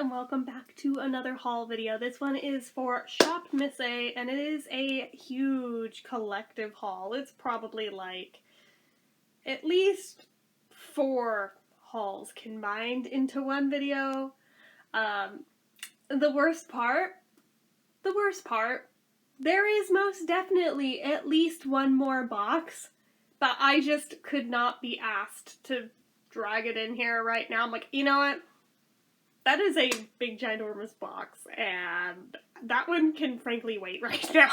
and welcome back to another haul video. This one is for Shop Miss A, and it is a huge collective haul. It's probably like at least 4 hauls combined into one video. The worst part, there is most definitely at least one more box, but I just could not be asked to drag it in here right now. I'm like, you know what? That is a big ginormous box, and that one can frankly wait right now.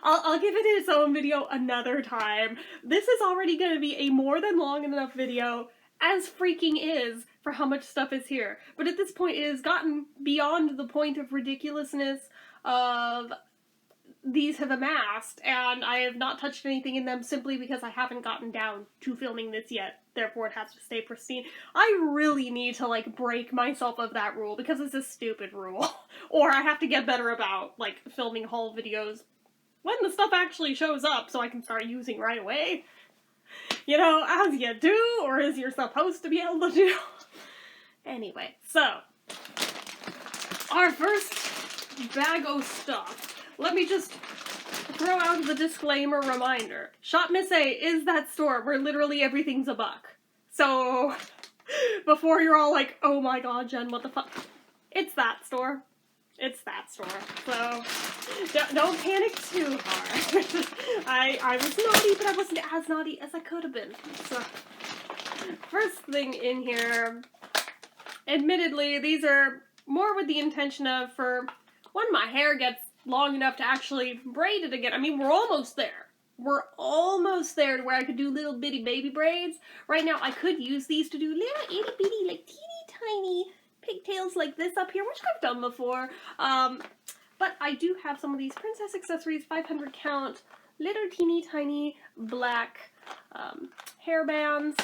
I'll give it its own video another time. This is already going to be a more than long enough video as freaking is for how much stuff is here. But at this point it has gotten beyond the point of ridiculousness of these have amassed, and I have not touched anything in them simply because I haven't gotten down to filming this yet. Therefore, it has to stay pristine. I really need to, like, break myself of that rule because it's a stupid rule. Or I have to get better about, like, filming haul videos when the stuff actually shows up so I can start using right away. You know, as you do, or as you're supposed to be able to do. Anyway, so, our first bag of stuff. Let me just throw out the disclaimer reminder. Shop Miss A is that store where literally everything's $1. So, before you're all like, oh my god, Jen, what the fuck? It's that store. It's that store. So, don't panic too hard. I was naughty, but I wasn't as naughty as I could have been. So, first thing in here, admittedly, these are more with the intention of for when my hair gets long enough to actually braid it again. I mean, we're almost there. We're almost there to where I could do little bitty baby braids. Right now, I could use these to do little itty bitty, like teeny tiny pigtails like this up here, which I've done before. But I do have some of these Princess Accessories 500 count little teeny tiny black hair bands.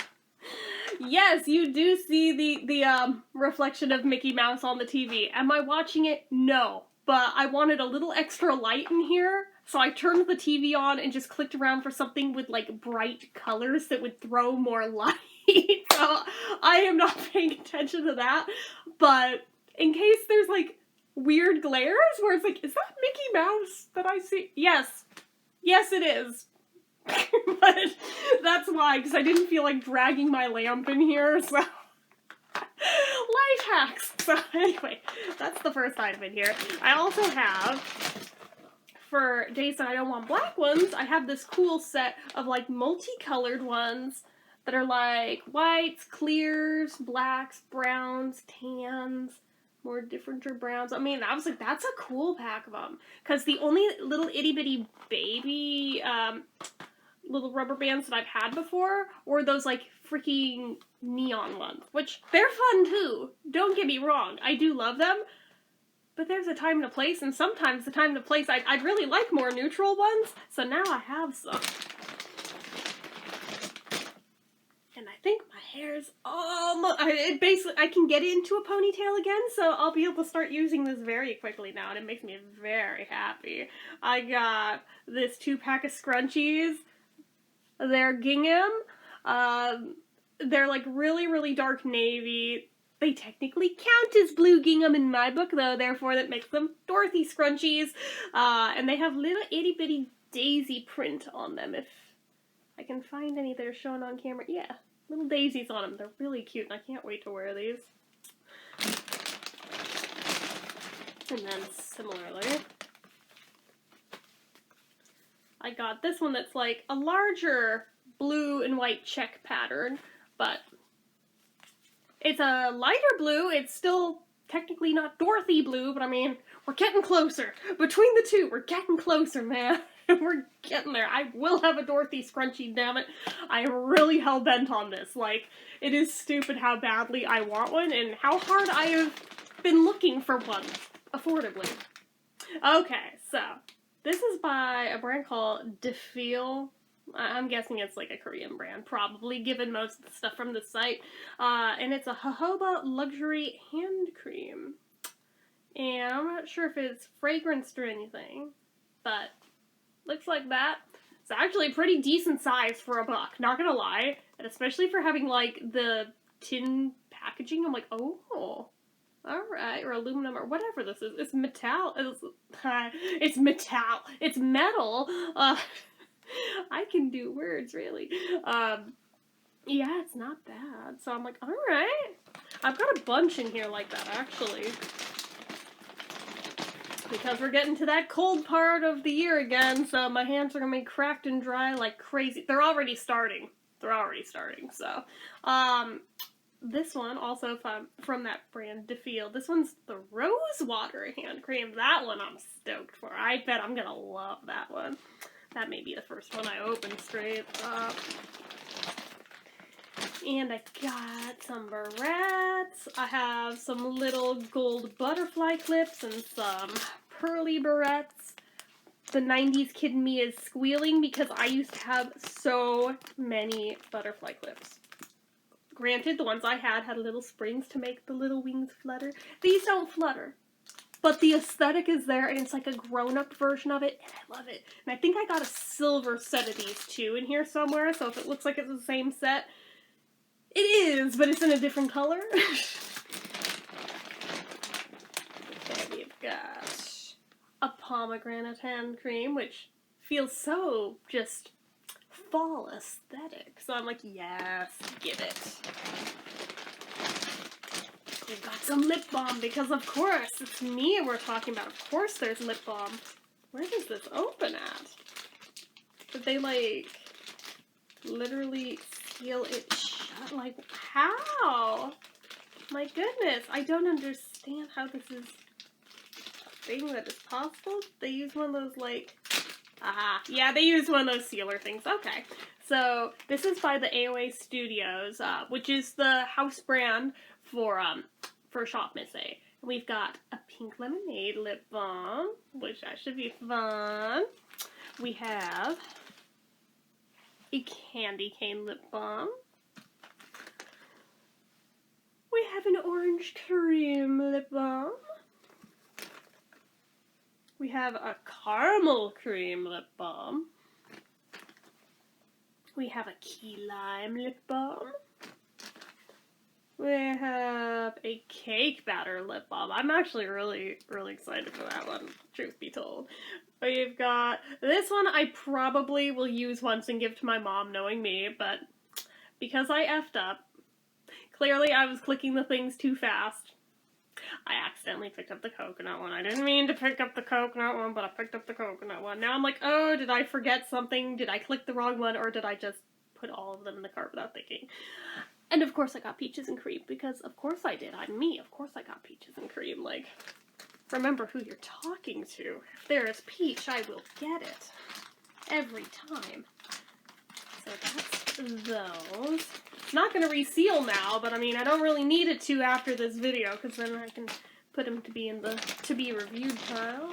Yes, you do see the reflection of Mickey Mouse on the TV. Am I watching it? No. But I wanted a little extra light in here, so I turned the TV on and just clicked around for something with, like, bright colors that would throw more light. So I am not paying attention to that, but in case there's, like, weird glares where it's like, is that Mickey Mouse that I see? Yes. Yes, it is. But that's why, because I didn't feel like dragging my lamp in here, so... Life hacks! So anyway, that's the first item in here. I also have, for days that I don't want black ones, I have this cool set of like multicolored ones that are like whites, clears, blacks, browns, tans, more differenter browns. I mean, I was like, that's a cool pack of them. Because the only little itty bitty baby little rubber bands that I've had before were those like freaking neon ones, which they're fun too. Don't get me wrong, I do love them, but there's a time and a place, and sometimes the time and the place I'd really like more neutral ones, so now I have some. And I think my hair's almost, I can get it into a ponytail again, so I'll be able to start using this very quickly now, and it makes me very happy. I got this 2-pack of scrunchies. They're gingham. They're like really, really dark navy. They technically count as blue gingham in my book, though, therefore that makes them Dorothy scrunchies. And they have little itty bitty daisy print on them, if I can find any that are shown on camera. Yeah, little daisies on them. They're really cute, and I can't wait to wear these. And then similarly, I got this one that's like a larger blue and white check pattern, but it's a lighter blue. It's still technically not Dorothy blue, but I mean, we're getting closer. Between the two, we're getting closer, man. We're getting there. I will have a Dorothy scrunchie, damn it. I am really hell-bent on this. Like, it is stupid how badly I want one and how hard I have been looking for one affordably. Okay, so this is by a brand called Defeel. I'm guessing it's like a Korean brand, probably, given most of the stuff from the site. And it's a jojoba luxury hand cream. And I'm not sure if it's fragranced or anything, but looks like that. It's actually a pretty decent size for $1, not gonna lie. And especially for having, like, the tin packaging, I'm like, oh, Alright, or aluminum, or whatever this is. It's metal. It's metal. It's metal. I can do words, really. Yeah, it's not bad. So I'm like, alright. I've got a bunch in here like that, actually. Because we're getting to that cold part of the year again, so my hands are gonna be cracked and dry like crazy. They're already starting. So, this one, also from that brand, DeFeel. This one's the Rose Water hand cream. That one I'm stoked for. I bet I'm gonna love that one. That may be the first one I open straight up. And I got some barrettes. I have some little gold butterfly clips and some pearly barrettes. The 90s kid in me is squealing because I used to have so many butterfly clips. Granted, the ones I had little springs to make the little wings flutter. These don't flutter. But the aesthetic is there, and it's like a grown-up version of it, and I love it. And I think I got a silver set of these too in here somewhere, so if it looks like it's the same set, it is, but it's in a different color. Okay, we've got a pomegranate hand cream, which feels so just fall aesthetic. So I'm like, yes, get it. We've got some lip balm, because of course, it's me we're talking about. Of course there's lip balm. Where does this open at? Did they, like, literally seal it shut? Like, how? My goodness, I don't understand how this is a thing that is possible. They use one of those, like, yeah, they use one of those sealer things. Okay, so this is by the AOA Studios, which is the house brand for Shop Miss A. We've got a pink lemonade lip balm, which that should be fun. We have a candy cane lip balm. We have an orange cream lip balm. We have a caramel cream lip balm. We have a key lime lip balm. We have a cake batter lip balm. I'm actually really, really excited for that one, truth be told. We've got this one I probably will use once and give to my mom, knowing me, but because I effed up, clearly I was clicking the things too fast. I accidentally picked up the coconut one. I didn't mean to pick up the coconut one, but I picked up the coconut one. Now I'm like, oh, did I forget something? Did I click the wrong one? Or did I just put all of them in the cart without thinking? And of course I got peaches and cream, because of course I did. I'm me. Of course I got peaches and cream. Like, remember who you're talking to. If there is peach, I will get it. Every time. So that's those. It's not going to reseal now, but I mean, I don't really need it to after this video, because then I can put them to be in the to be reviewed pile.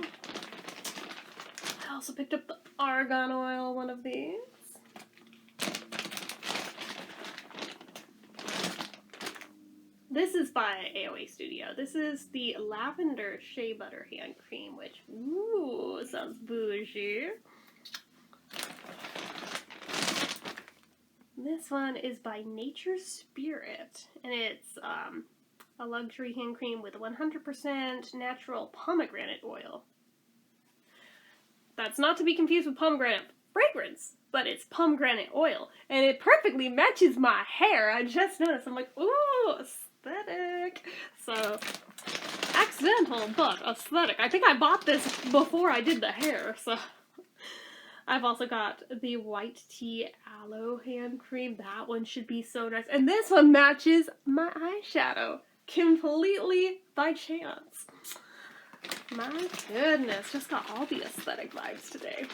I also picked up the argan oil, one of these. This is by AOA Studio. This is the Lavender Shea Butter Hand Cream, which, ooh, sounds bougie. This one is by Nature's Spirit, and it's a luxury hand cream with 100% natural pomegranate oil. That's not to be confused with pomegranate fragrance, but it's pomegranate oil, and it perfectly matches my hair. I just noticed. I'm like, ooh, aesthetic. So, accidental, but aesthetic. I think I bought this before I did the hair, so. I've also got the white tea aloe hand cream. That one should be so nice. And this one matches my eyeshadow completely by chance. My goodness, just got all the aesthetic vibes today.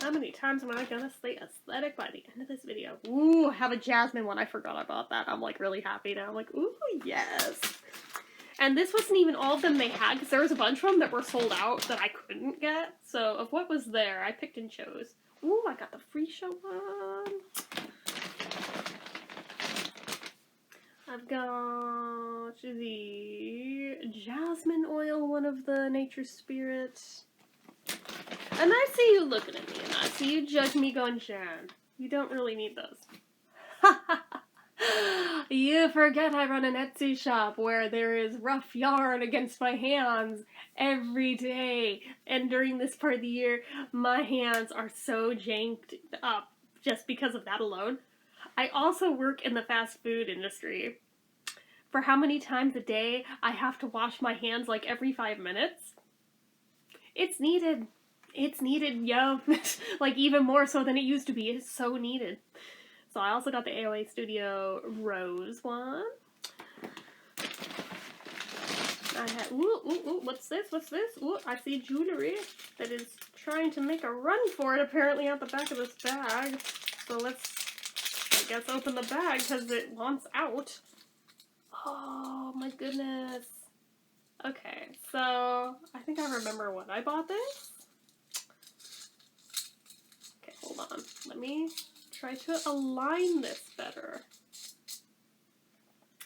How many times am I gonna say aesthetic by the end of this video? Ooh, I have a jasmine one. I forgot about that. I'm like really happy now. I'm like, ooh, yes. And this wasn't even all of them they had, because there was a bunch of them that were sold out that I couldn't get. So, of what was there, I picked and chose. Ooh, I got the Freesia one. I've got the jasmine oil, one of the Nature's Spirit. And I see you looking at me, and I see you judging me going, Jan, you don't really need those. You forget I run an Etsy shop where there is rough yarn against my hands every day. And during this part of the year, my hands are so janked up just because of that alone. I also work in the fast food industry. For how many times a day I have to wash my hands like every 5 minutes? It's needed. It's needed, yo. Like even more so than it used to be. It's so needed. So I also got the AOA Studio Rose one. I had, ooh, what's this? What's this? Ooh, I see jewelry that is trying to make a run for it apparently at the back of this bag. So let's, I guess, open the bag because it wants out. Oh my goodness. Okay, so I think I remember when I bought this. Okay, hold on. Let me try to align this better.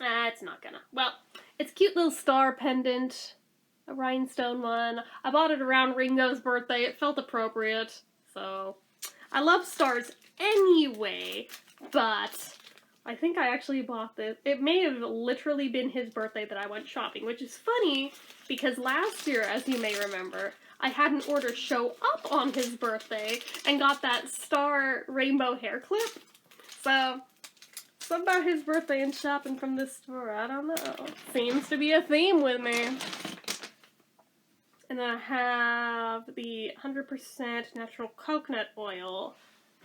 It's not gonna. Well, it's a cute little star pendant. A rhinestone one. I bought it around Ringo's birthday. It felt appropriate. So, I love stars anyway, but I think I actually bought this. It may have literally been his birthday that I went shopping, which is funny because last year, as you may remember, I had an order show up on his birthday and got that star rainbow hair clip. So, something about his birthday and shopping from this store, I don't know. Seems to be a theme with me. And then I have the 100% natural coconut oil,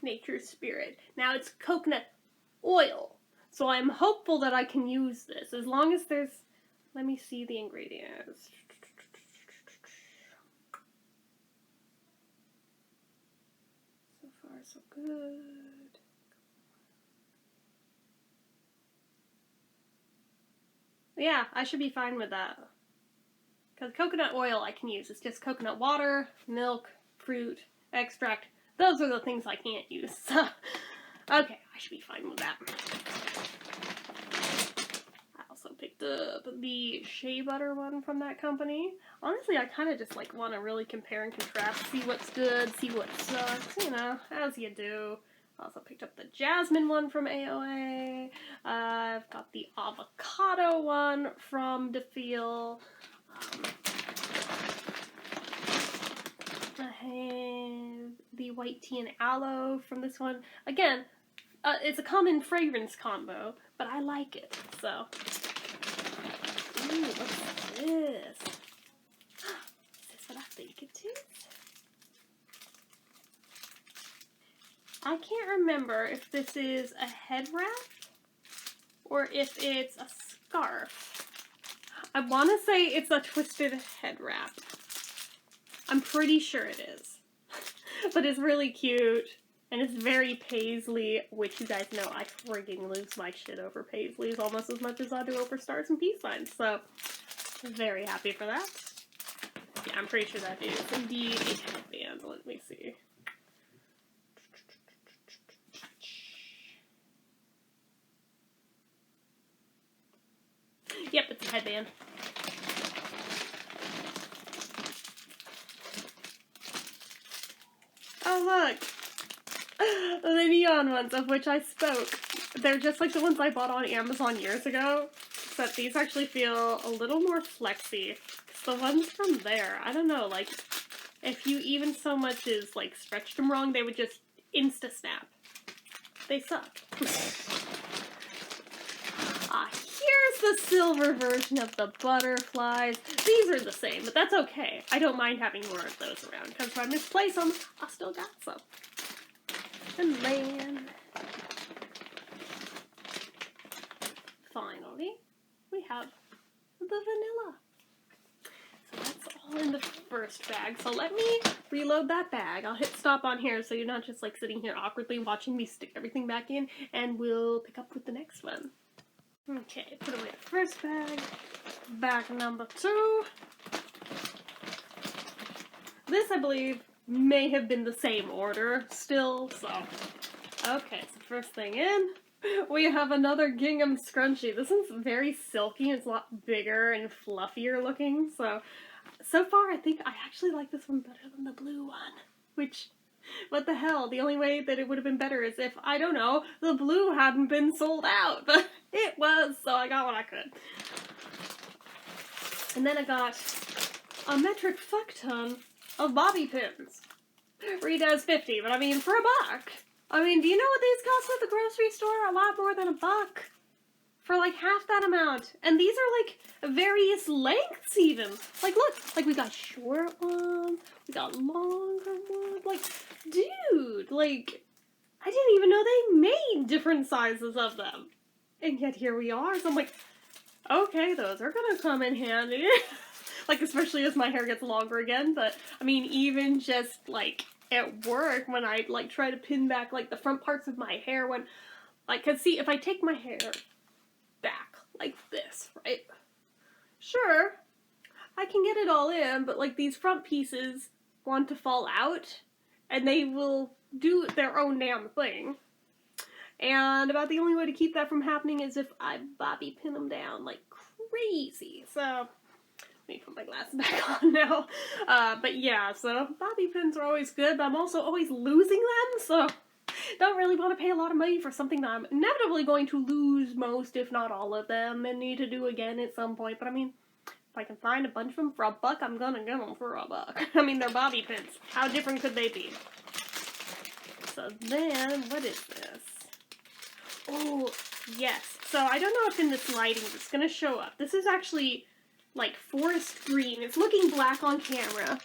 Nature Spirit. Now it's coconut oil, so I'm hopeful that I can use this as long as there's, let me see the ingredients. So far so good. Yeah, I should be fine with that. Because coconut oil I can use. It's just coconut water, milk, fruit, extract. Those are the things I can't use. So, okay, I should be fine with that. I also picked up the shea butter one from that company. Honestly, I kind of just like want to really compare and contrast, see what's good, see what sucks, you know, as you do. I also picked up the jasmine one from AOA. I've got the avocado one from DeFeel. I have the white tea and aloe from this one. Again, it's a common fragrance combo, but I like it, so. Ooh, what's this? Is this what I think it is? I can't remember if this is a head wrap or if it's a scarf. I want to say it's a twisted head wrap. I'm pretty sure it is. But it's really cute. And it's very paisley, which you guys know I friggin' lose my shit over paisleys almost as much as I do over stars and peace signs. So, very happy for that. Yeah, I'm pretty sure that is indeed a headband. Let me see. Yep, it's a headband. Oh, look! The neon ones of which I spoke. They're just like the ones I bought on Amazon years ago, except these actually feel a little more flexy. The ones from there, I don't know, like, if you even so much as, like, stretched them wrong, they would just insta-snap. They suck. Here's the silver version of the butterflies. These are the same, but that's okay. I don't mind having more of those around, because if I misplace them, I still got some. And then, finally, we have the vanilla. So that's all in the first bag. So let me reload that bag. I'll hit stop on here so you're not just like sitting here awkwardly watching me stick everything back in, and we'll pick up with the next one. Okay, put away the first bag. Bag number 2. This, I believe, may have been the same order still, so. Okay, so first thing in, we have another gingham scrunchie. This one's very silky, it's a lot bigger and fluffier looking, so far I think I actually like this one better than the blue one, which, what the hell, the only way that it would have been better is if, I don't know, the blue hadn't been sold out, but it was, so I got what I could. And then I got a metric fuck ton of bobby pins. Read as 50, but I mean, for $1. I mean, do you know what these cost at the grocery store? A lot more than $1. For like half that amount. And these are like various lengths even. Like look, like we got short ones, we got longer ones. Like, dude, like, I didn't even know they made different sizes of them. And yet here we are. So I'm like, okay, those are gonna come in handy. Like, especially as my hair gets longer again. But, I mean, even just, like, at work, when I, like, try to pin back, like, the front parts of my hair when, like, cause see, if I take my hair back like this, right? Sure, I can get it all in, but, like, these front pieces want to fall out, and they will do their own damn thing. And about the only way to keep that from happening is if I bobby pin them down like crazy. So, let me put my glasses back on now. But yeah, so bobby pins are always good, but I'm also always losing them, so don't really want to pay a lot of money for something that I'm inevitably going to lose most, if not all of them, and need to do again at some point. But I mean, if I can find a bunch of them for $1, I'm gonna get them for $1. I mean, they're bobby pins. How different could they be? So then, what is this? Oh, yes. So I don't know if in this lighting it's gonna show up. This is actually like forest green. It's looking black on camera.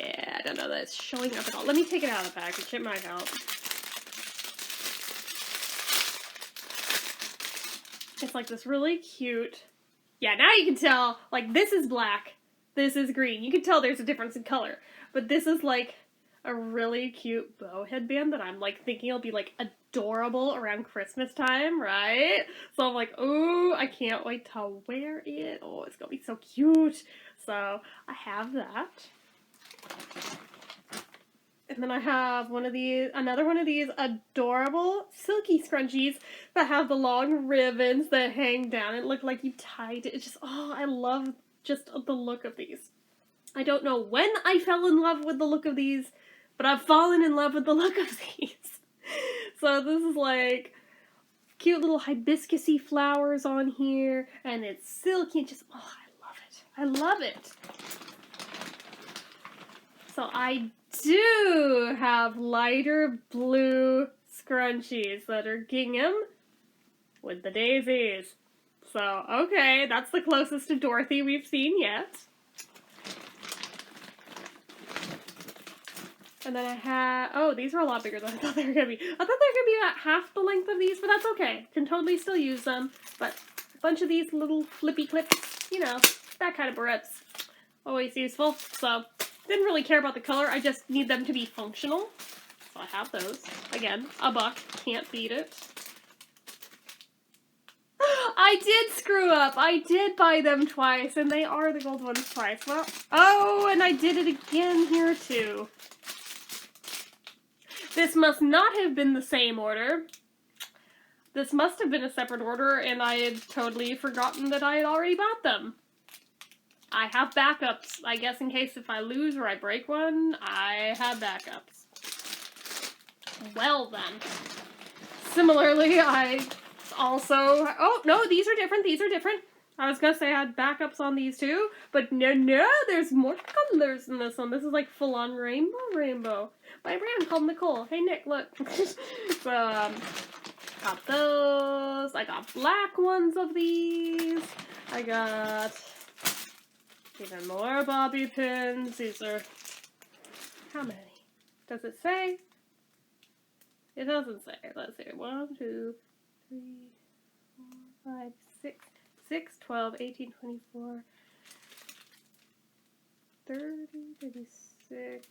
Yeah, I don't know that it's showing up at all. Let me take it out of the package. It might help. It's like this really cute... Yeah, now you can tell, like, this is black, this is green. You can tell there's a difference in color. But this is like a really cute bow headband that I'm like thinking will be like adorable around Christmas time, right? So I'm like, oh, I can't wait to wear it. Oh, it's gonna be so cute. So I have that. And then I have another one of these adorable silky scrunchies that have the long ribbons that hang down and look like you tied it. It's just, oh, I love just the look of these. I don't know when I fell in love with the look of these, but I've fallen in love with the look of these. So this is like cute little hibiscus-y flowers on here, and it's silky and just, oh, I love it. I love it. So I do have lighter blue scrunchies that are gingham with the daisies. So, okay, that's the closest to Dorothy we've seen yet. And then I have, oh, these are a lot bigger than I thought they were going to be. I thought they were going to be about half the length of these, but that's okay. Can totally still use them. But a bunch of these little flippy clips, you know, that kind of barrettes. Always useful. So, didn't really care about the color. I just need them to be functional. So I have those. Again, $1. Can't beat it. I did screw up. I did buy them twice, and they are the gold ones twice. Well, oh, and I did it again here, too. This must not have been the same order. This must have been a separate order, and I had totally forgotten that I had already bought them. I have backups, I guess, in case if I lose or I break one, I have backups. Well then. Similarly, I also... Oh, no, these are different, these are different. I was gonna say I had backups on these too, but no, there's more colors in this one. This is like full-on rainbow. My brand called Nicole. Hey, Nick, look. So, got those. I got black ones of these. I got even more bobby pins. These are... How many? Does it say? It doesn't say. Let's see. 1, 2, 3, 4, 5, 6, 12, 18, 24, 30, 36,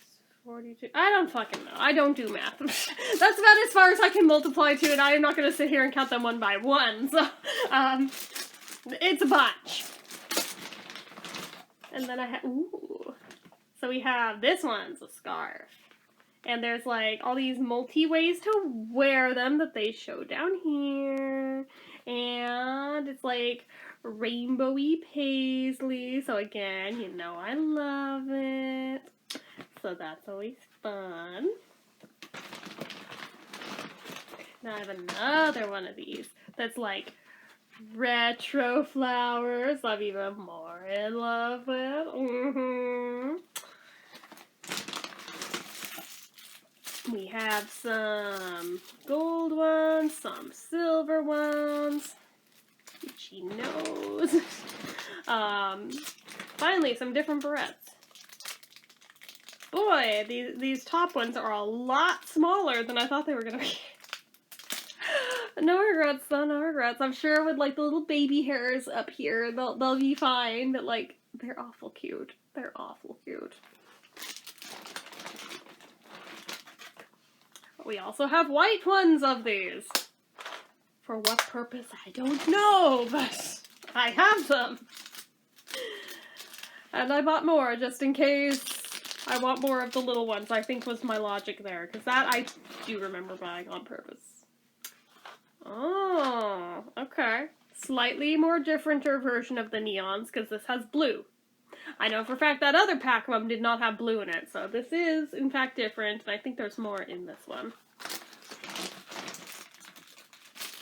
42. I don't fucking know. I don't do math. That's about as far as I can multiply to, and I am not going to sit here and count them one by one. So, it's a bunch. And then I have, ooh. So we have, this one's a scarf. And there's like all these multi-ways to wear them that they show down here. And it's like rainbowy paisley. So again, you know I love it. So that's always fun. Now I have another one of these that's like Retro flowers, I'm even more in love with. We have some gold ones, some silver ones. She knows. Finally, some different barrettes. Boy, these top ones are a lot smaller than I thought they were gonna be. No regrets, though, no regrets. I'm sure with like the little baby hairs up here, they'll be fine. But like, they're awful cute. They're awful cute. We also have white ones of these. For what purpose, I don't know, but I have them. And I bought more just in case I want more of the little ones, I think was my logic there. Because that I do remember buying on purpose. Oh, okay. Slightly more differenter version of the neons, because this has blue. I know for a fact that other pack of them did not have blue in it, so this is, in fact, different, and I think there's more in this one.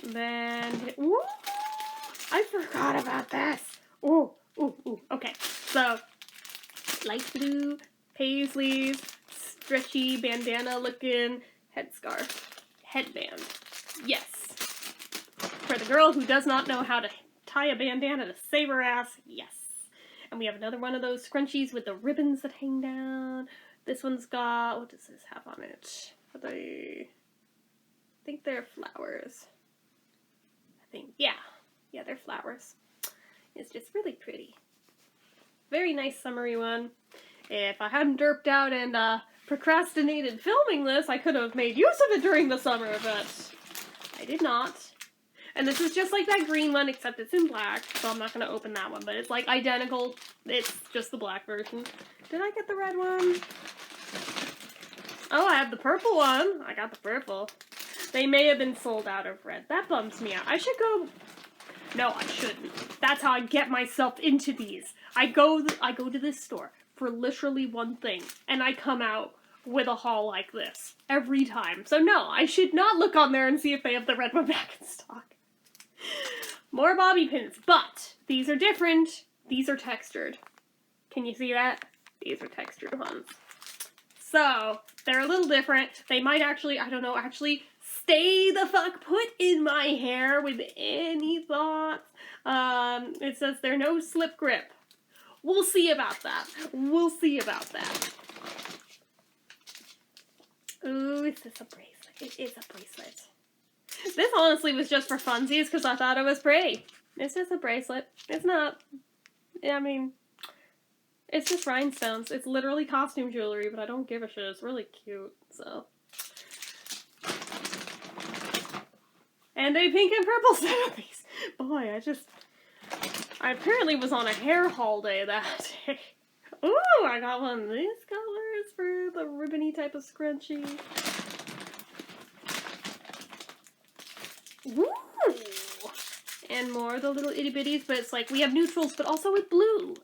Then, ooh, I forgot about this. Ooh, okay. So, light blue, paisleys, stretchy bandana-looking headscarf, headband. Yes. For the girl who does not know how to tie a bandana to save her ass, yes. And we have another one of those scrunchies with the ribbons that hang down. This one's got, what does this have on it? I think they're flowers. Yeah, they're flowers. It's just really pretty. Very nice summery one. If I hadn't derped out and procrastinated filming this, I could have made use of it during the summer, but I did not. And this is just like that green one, except it's in black, so I'm not going to open that one, but it's like identical. It's just the black version. Did I get the red one? Oh, I have the purple one. I got the purple. They may have been sold out of red. That bums me out. I should go... No, I shouldn't. That's how I get myself into these. I go to this store for literally one thing, and I come out with a haul like this every time. So no, I should not look on there and see if they have the red one back in stock. More bobby pins, but these are different. These are textured. Can you see that? These are textured ones. So, they're a little different. They might actually, I don't know, actually stay the fuck put in my hair with any thoughts. It says they're no slip grip. We'll see about that. We'll see about that. Ooh, is this a bracelet? It is a bracelet. This honestly was just for funsies because I thought it was pretty. It's just a bracelet. It's not, I mean, it's just rhinestones. It's literally costume jewelry, but I don't give a shit. It's really cute, so. And a pink and purple set of these. Boy, I apparently was on a hair haul day that day. Ooh, I got one of these colors for the ribbony type of scrunchie. Ooh! And more of the little itty bitties, but it's like we have neutrals, but also with blue.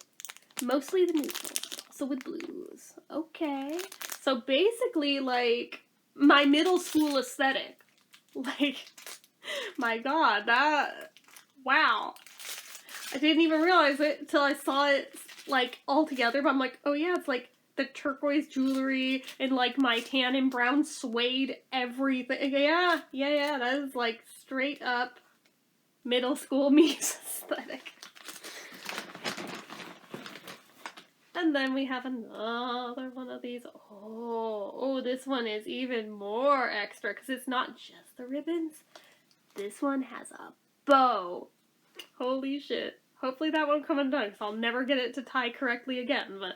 Mostly the neutrals, also with blues. Okay. So basically, like, my middle school aesthetic. Like, my god, that, wow. I didn't even realize it until I saw it, like, all together, but I'm like, oh yeah, it's like the turquoise jewelry and, like, my tan and brown suede everything. Yeah, that is, like, straight up middle school me aesthetic. And then we have another one of these. Oh, this one is even more extra because it's not just the ribbons. This one has a bow. Holy shit. Hopefully that won't come undone because I'll never get it to tie correctly again. But,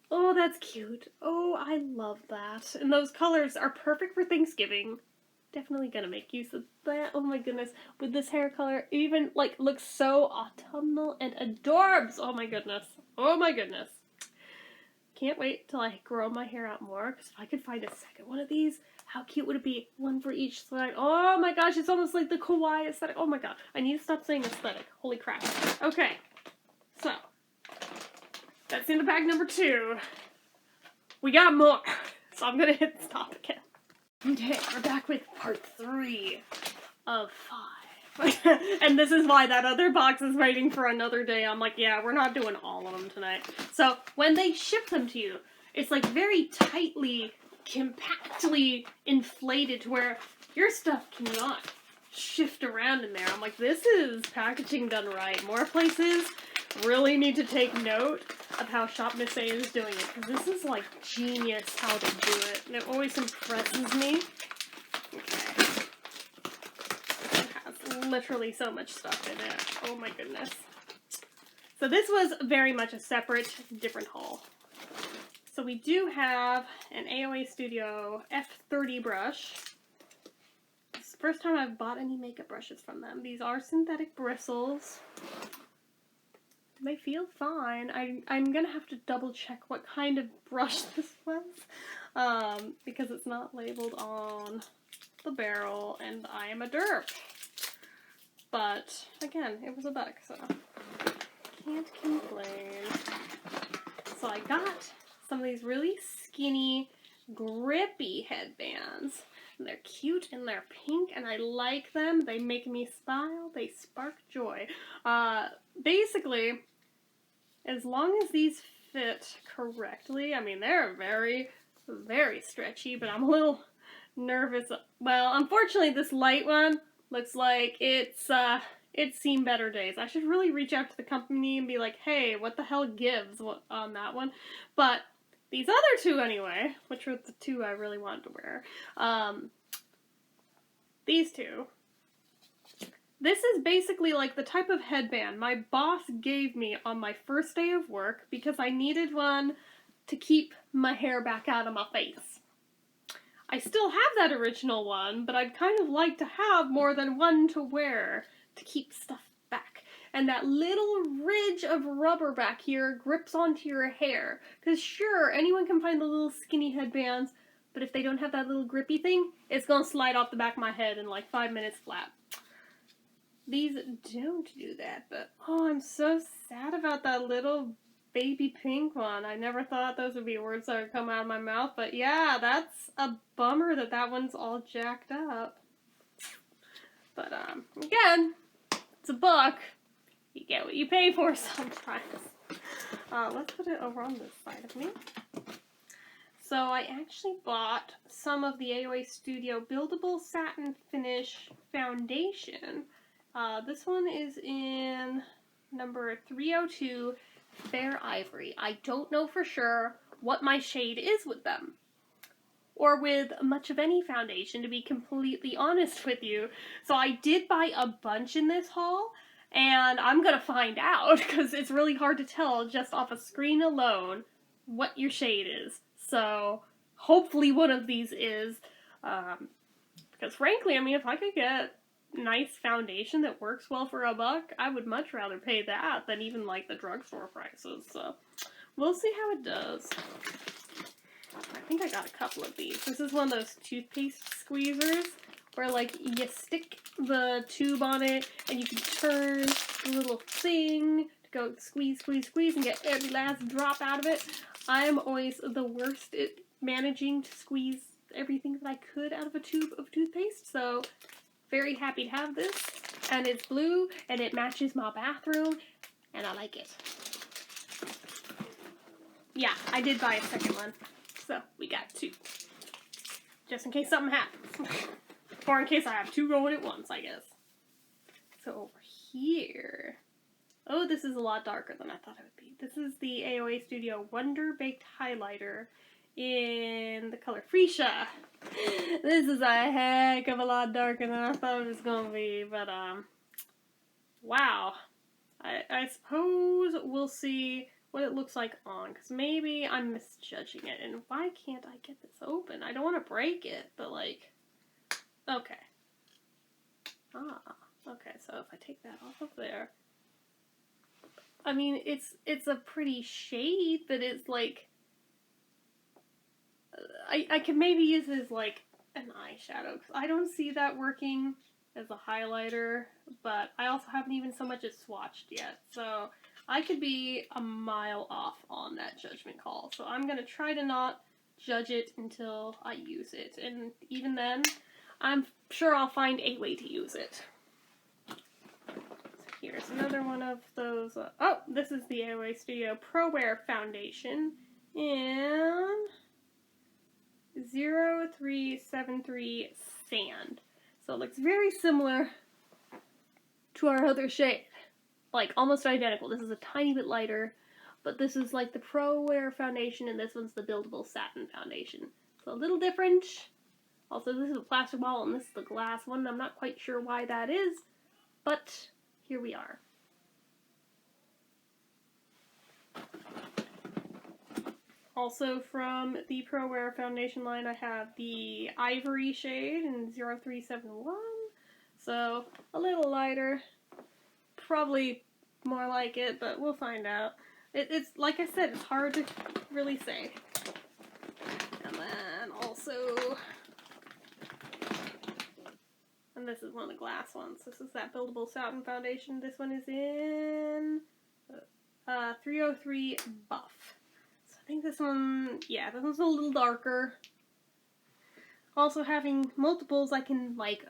oh, that's cute. Oh, I love that. And those colors are perfect for Thanksgiving. Definitely gonna make use of that. Oh my goodness. With this hair color, even, like, looks so autumnal and adorbs. Oh my goodness. Oh my goodness. Can't wait till I grow my hair out more, because if I could find a second one of these, how cute would it be? One for each side. Oh my gosh, it's almost like the kawaii aesthetic. Oh my god, I need to stop saying aesthetic. Holy crap. Okay, so, that's into bag number 2. We got more, so I'm gonna hit stop again. Okay, we're back with part 3 of 5. And this is why that other box is waiting for another day. I'm like, yeah, we're not doing all of them tonight. So when they ship them to you, it's like very tightly, compactly inflated to where your stuff cannot shift around in there. I'm like, this is packaging done right. More places really need to take note of how Shop Miss A is doing it, because this is like genius how they do it, and it always impresses me. Okay. It has literally so much stuff in it. Oh my goodness. So this was very much a separate, different haul. So we do have an AOA Studio F30 brush. It's the first time I've bought any makeup brushes from them. These are synthetic bristles. They feel fine. I'm gonna have to double check what kind of brush this was, because it's not labeled on the barrel, and I am a derp. But again, it was $1, so can't complain. So I got some of these really skinny, grippy headbands. And they're cute and they're pink and I like them. They make me smile. They spark joy. Basically, as long as these fit correctly, I mean, they're very, very stretchy, but I'm a little nervous. Well, unfortunately, this light one looks like it's seen better days. I should really reach out to the company and be like, hey, what the hell gives on that one? But these other two, anyway, which were the two I really wanted to wear, these two. This is basically like the type of headband my boss gave me on my first day of work because I needed one to keep my hair back out of my face. I still have that original one, but I'd kind of like to have more than one to wear to keep stuff back. And that little ridge of rubber back here grips onto your hair. Because sure, anyone can find the little skinny headbands, but if they don't have that little grippy thing, it's going to slide off the back of my head in like 5 minutes flat. These don't do that, but oh, I'm so sad about that little baby pink one. I never thought those would be words that would come out of my mouth, but yeah, that's a bummer that that one's all jacked up. But again, it's a book. You get what you pay for sometimes. Let's put it over on this side of me. So I actually bought some of the AOA Studio Buildable Satin Finish Foundation. This one is in number 302, Fair Ivory. I don't know for sure what my shade is with them, or with much of any foundation, to be completely honest with you. So I did buy a bunch in this haul, and I'm gonna find out, because it's really hard to tell just off a screen alone what your shade is. So hopefully one of these is, because frankly, I mean, if I could get nice foundation that works well for $1, I would much rather pay that than even like the drugstore prices. So we'll see how it does. I think I got a couple of these. This is one of those toothpaste squeezers where like you stick the tube on it and you can turn the little thing to go squeeze, squeeze, squeeze and get every last drop out of it. I am always the worst at managing to squeeze everything that I could out of a tube of toothpaste, so very happy to have this. And it's blue and it matches my bathroom and I like it. Yeah, I did buy a second one. So, we got 2. Just in case something happens. Or in case I have 2 going at once, I guess. So, over here. Oh, this is a lot darker than I thought it would be. This is the AOA Studio Wonder Baked Highlighter in the color Freesia. This is a heck of a lot darker than I thought it was going to be. But, wow. I suppose we'll see what it looks like on, because maybe I'm misjudging it, and why can't I get this open? I don't want to break it, but like, okay. Okay, so if I take that off of there, I mean, it's a pretty shade, but it's like, I could maybe use it as like an eyeshadow, because I don't see that working as a highlighter, but I also haven't even so much as swatched yet, so I could be a mile off on that judgment call. So I'm going to try to not judge it until I use it. And even then, I'm sure I'll find a way to use it. Here's another one of those. Oh, this is the AOA Studio Pro Wear Foundation in 0373 Sand. So it looks very similar to our other shade. Like, almost identical. This is a tiny bit lighter, but this is like the Pro Wear Foundation, and this one's the Buildable Satin Foundation. So a little different. Also, this is a plastic ball, and this is the glass one. I'm not quite sure why that is, but here we are. Also from the Pro Wear Foundation line, I have the Ivory shade in 0371. So, a little lighter. Probably more like it, but we'll find out. It's, like I said, it's hard to really say. And then also... And this is one of the glass ones. This is that Buildable Satin Foundation. This one is in 303 Buff. So I think this one, yeah, this one's a little darker. Also having multiples, I can like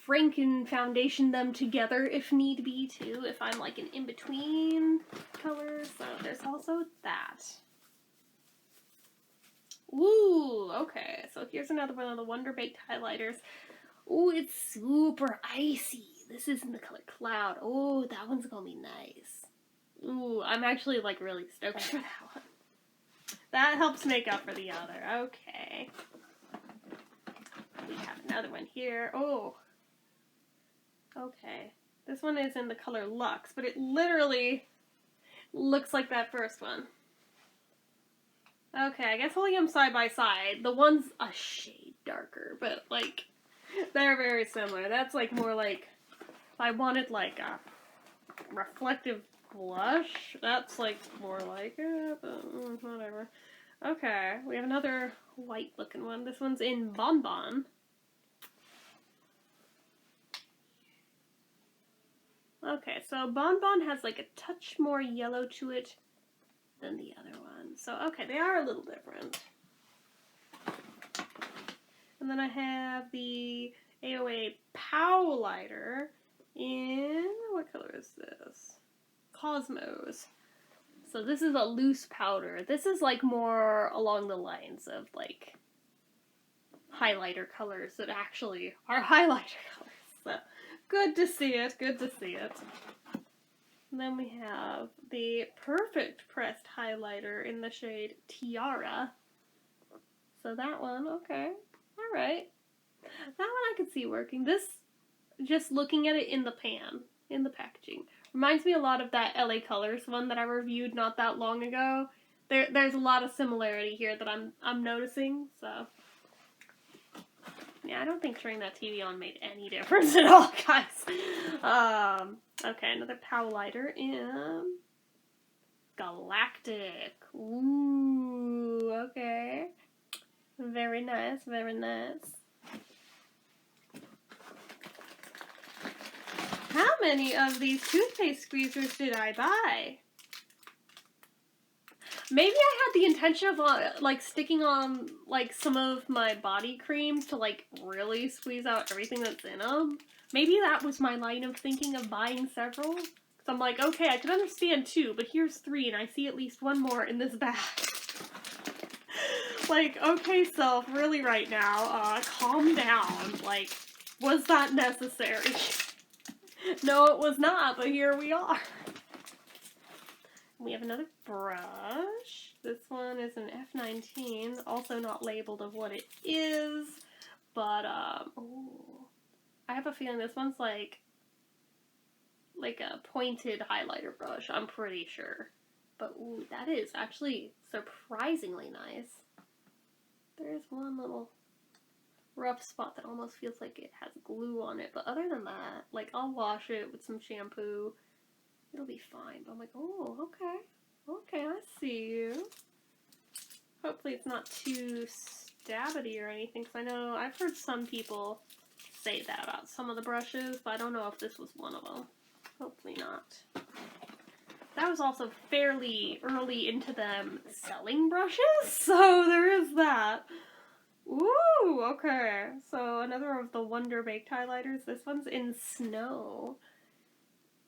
Franken foundation them together if need be too, if I'm like an in-between color. So there's also that. Ooh, okay. So here's another one of the Wonder Baked highlighters. Ooh, it's super icy. This is in the color Cloud. Oh, that one's gonna be nice. Ooh, I'm actually like really stoked for that one. That helps make up for the other. Okay. We have another one here. Oh. Okay. This one is in the color Luxe, but it literally looks like that first one. Okay, I guess holding them side by side. The one's a shade darker, but like, they're very similar. That's like more like, if I wanted like a reflective blush, that's like more like it, but whatever. Okay, we have another white looking one. This one's in Bonbon. Okay, so Bonbon has like a touch more yellow to it than the other one. So, okay, they are a little different. And then I have the AOA Pow Lighter in, what color is this? Cosmos. So this is a loose powder. This is like more along the lines of like highlighter colors that actually are highlighter colors. So good to see it, good to see it. And then we have the Perfect Pressed highlighter in the shade Tiara. So that one, okay. Alright. That one I could see working. This, just looking at it in the pan, in the packaging, reminds me a lot of that LA Colors one that I reviewed not that long ago. There's a lot of similarity here that I'm noticing, so. Yeah, I don't think turning that TV on made any difference at all, guys. Okay, another Pow Lighter in Galactic. Ooh, okay. Very nice, very nice. How many of these toothpaste squeezers did I buy? Maybe I had the intention of like sticking on like some of my body creams to like really squeeze out everything that's in them. Maybe that was my line of thinking of buying several. Cause I'm like, okay, I can understand 2, but here's 3 and I see at least 1 more in this bag. Like, okay, self, really right now, calm down. Like, was that necessary? No, it was not, but here we are. We have another brush. This one is an F19, also not labeled of what it is, but, ooh. I have a feeling this one's like a pointed highlighter brush, I'm pretty sure. But, ooh, that is actually surprisingly nice. There's one little rough spot that almost feels like it has glue on it, but other than that, like, I'll wash it with some shampoo. It'll be fine. But I'm like, oh, okay. Okay, I see you. Hopefully it's not too stabbity or anything, because I know I've heard some people say that about some of the brushes, but I don't know if this was one of them. Hopefully not. That was also fairly early into them selling brushes, so there is that. Ooh, okay. So another of the Wonder Baked highlighters. This one's in Snow.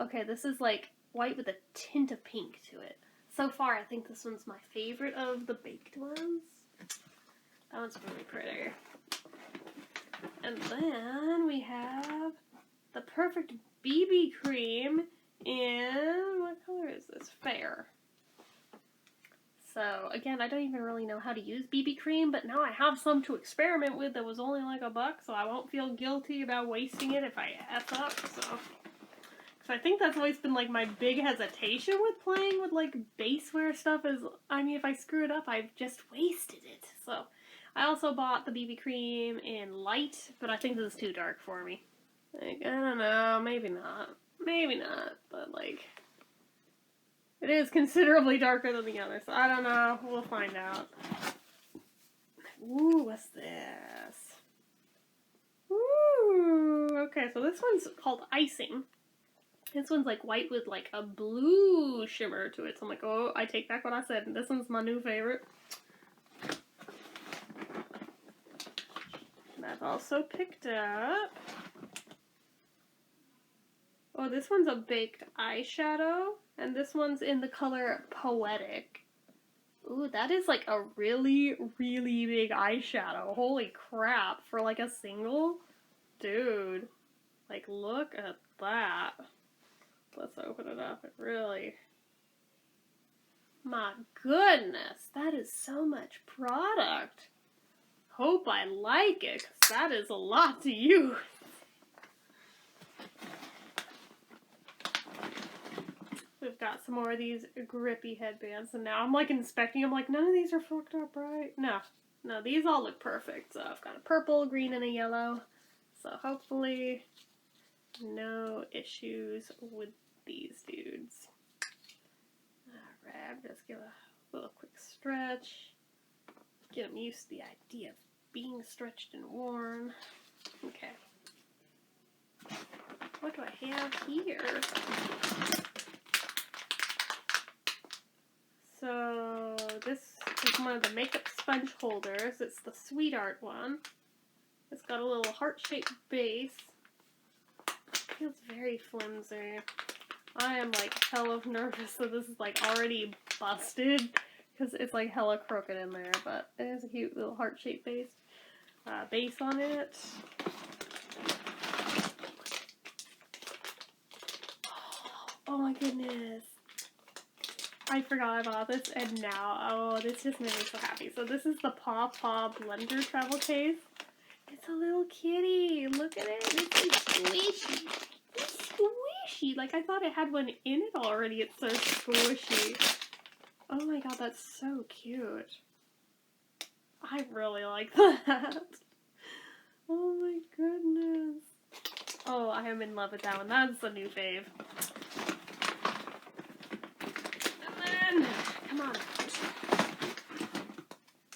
Okay, this is like white with a tint of pink to it. So far, I think this one's my favorite of the baked ones. That one's really pretty. And then we have the perfect BB cream in, what color is this? Fair. So, again, I don't even really know how to use BB cream, but now I have some to experiment with that was only like $1, so I won't feel guilty about wasting it if I F up, so I think that's always been like my big hesitation with playing with like baseware stuff is, I mean, if I screw it up, I've just wasted it. So I also bought the BB cream in light, but I think this is too dark for me. Like, I don't know, maybe not, but like, it is considerably darker than the other, so I don't know, we'll find out. Ooh, what's this? Ooh, okay, so this one's called Icing. This one's like white with like a blue shimmer to it. So I'm like, oh, I take back what I said. This one's my new favorite. And I've also picked up. Oh, this one's a baked eyeshadow. And this one's in the color Poetic. Ooh, that is like a really, really big eyeshadow. Holy crap. For like a single? Dude. Like, look at that. Let's open it up. It really... My goodness, that is so much product. Hope I like it, because that is a lot to use. We've got some more of these grippy headbands, and now I'm like inspecting them, like, none of these are fucked up, right? No, these all look perfect. So I've got a purple, green, and a yellow. So hopefully no issues with these dudes. Alright, just give a little quick stretch. Get them used to the idea of being stretched and worn. Okay. What do I have here? So this is one of the makeup sponge holders. It's the Sweet Art one. It's got a little heart-shaped base. Feels very flimsy. I am like hella nervous that this is like already busted because it's like hella crooked in there, but it has a cute little heart-shaped base on it. Oh my goodness. I forgot I bought this and now, oh, this just made me so happy. So this is the Paw Paw Blender travel case. It's a little kitty. Look at it. It's like squishy. It's squishy. Like I thought it had one in it already. It's so squishy. Oh my god, that's so cute. I really like that. Oh my goodness. Oh, I am in love with that one. That's a new fave. And then, come on.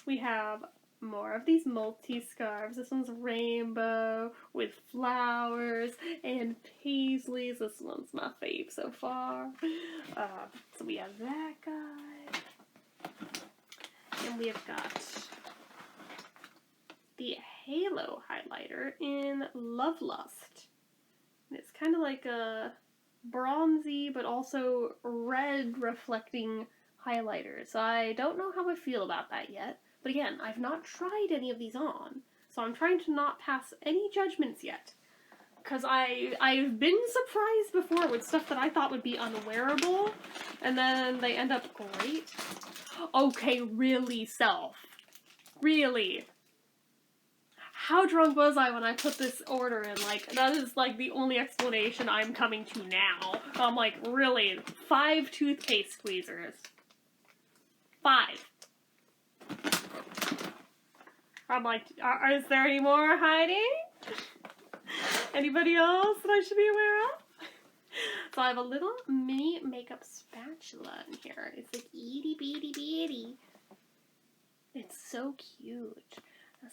We have more of these multi-scarves. This one's rainbow with flowers and paisleys. This one's my fave so far. So we have that guy. And we have got the Halo highlighter in Love Lust. And it's kind of like a bronzy but also red reflecting highlighter. So I don't know how I feel about that yet. But again, I've not tried any of these on, so I'm trying to not pass any judgments yet. Because I've been surprised before with stuff that I thought would be unwearable, and then they end up great. Okay, really, Self. Really. How drunk was I when I put this order in? Like, that is like the only explanation I'm coming to now. I'm like, really? 5 toothpaste squeezers. 5. I'm like, is there any more hiding? Anybody else that I should be aware of? So I have a little mini makeup spatula in here. It's like itty bitty bitty. It's so cute.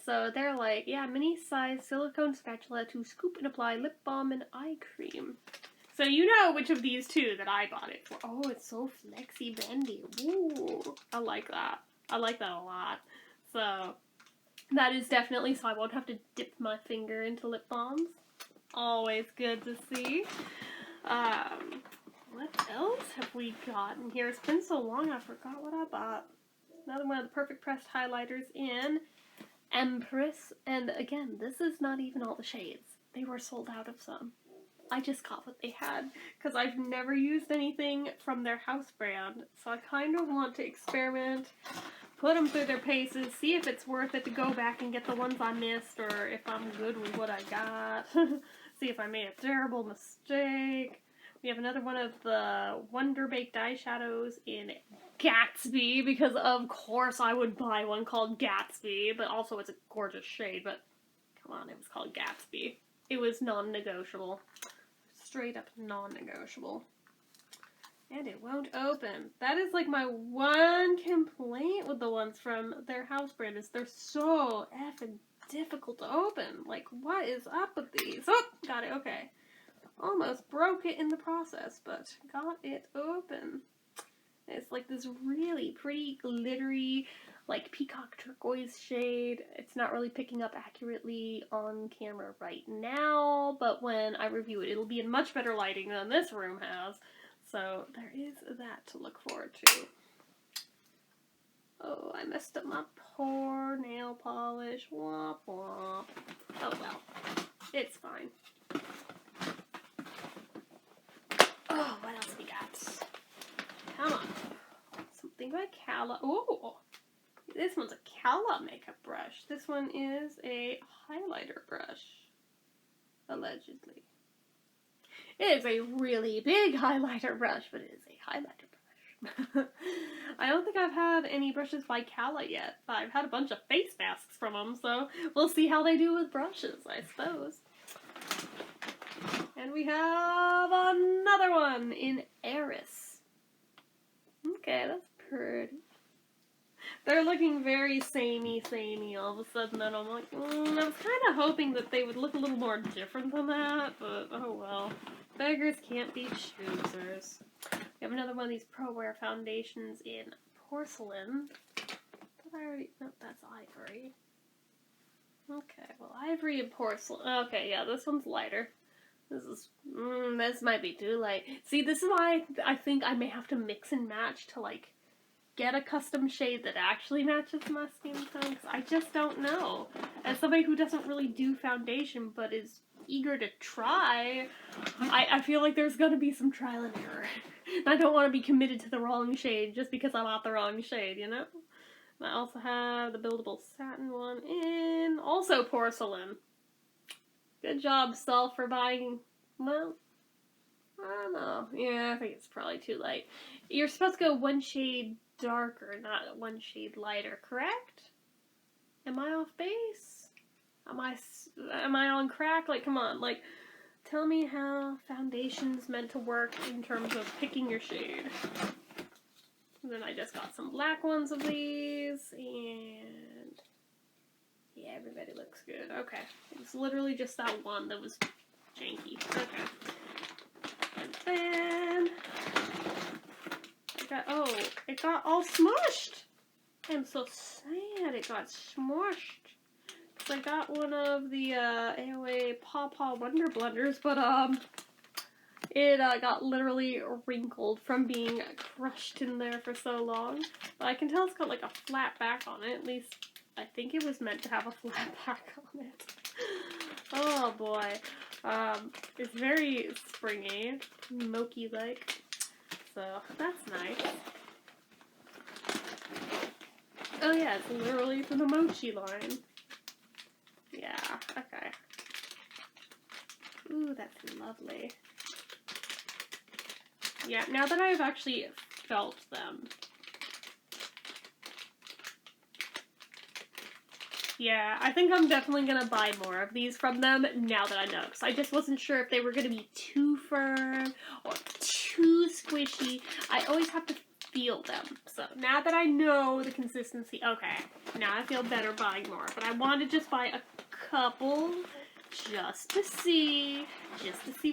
So they're like, yeah, mini size silicone spatula to scoop and apply lip balm and eye cream. So you know which of these two that I bought it for. Oh, it's so flexy bendy. Ooh, I like that. I like that a lot. So that is definitely so I won't have to dip my finger into lip balms. Always good to see. What else have we gotten here? It's been so long I forgot what I bought. Another one of the Perfect Pressed highlighters in Empress. And again, this is not even all the shades. They were sold out of some. I just got what they had because I've never used anything from their house brand. So I kind of want to experiment, put them through their paces, see if it's worth it to go back and get the ones I missed or if I'm good with what I got. See if I made a terrible mistake. We have another one of the Wonder Baked eyeshadows in Gatsby, because of course I would buy one called Gatsby, but also it's a gorgeous shade, but come on, it was called Gatsby. It was non-negotiable. Straight up non-negotiable. And it won't open. That is like my one complaint with the ones from their house brand, is they're so effing difficult to open. Like, what is up with these? Oh, got it, okay. Almost broke it in the process, but got it open. It's like this really pretty glittery, like peacock turquoise shade. It's not really picking up accurately on camera right now, but when I review it, it'll be in much better lighting than this room has. So there is that to look forward to. Oh, I messed up my poor nail polish. Womp womp. Oh well, it's fine. Oh, what else we got? Come on. Something by Cala. Oh, this one's a Cala makeup brush. This one is a highlighter brush, allegedly. It is a really big highlighter brush, but it is a highlighter brush. I don't think I've had any brushes by Cala yet. I've had a bunch of face masks from them, so we'll see how they do with brushes, I suppose. And we have another one in Eris. Okay, that's pretty. They're looking very samey all of a sudden, and I'm like, I was kind of hoping that they would look a little more different than that, but oh well. Beggars can't be choosers. We have another one of these Pro Wear foundations in porcelain. Did I already? No, that's ivory. Okay, well, ivory and porcelain. Okay, yeah, this one's lighter. This might be too light. See, this is why I think I may have to mix and match to, like, get a custom shade that actually matches my skin tone, because I just don't know. As somebody who doesn't really do foundation, but is eager to try, I feel like there's gonna be some trial and error. I don't want to be committed to the wrong shade just because I bought the wrong shade, you know? I also have the buildable satin one in also porcelain. Good job, Saul, for buying, well, I don't know. Yeah, I think it's probably too light. You're supposed to go one shade darker, not one shade lighter, correct? Am I off base? Am I on crack? Like, come on, like, tell me how foundation's meant to work in terms of picking your shade. And then I just got some black ones of these, and yeah, everybody looks good. Okay. It was literally just that one that was janky. Okay. And then it got all smushed. I'm so sad it got smushed. Because I got one of the AOA Paw Paw Wonder Blenders, but it got literally wrinkled from being crushed in there for so long. But I can tell it's got like a flat back on it. At least I think it was meant to have a flat back on it. Oh boy. It's very springy, mochi-like. So that's nice. Oh yeah, it's literally from the mochi line. Yeah, okay. Ooh, that's lovely. Yeah, now that I've actually felt them. Yeah, I think I'm definitely going to buy more of these from them now that I know. Because I just wasn't sure if they were going to be too firm or too squishy. I always have to feel them. So now that I know the consistency, okay, now I feel better buying more. But I want to just buy a couple just to see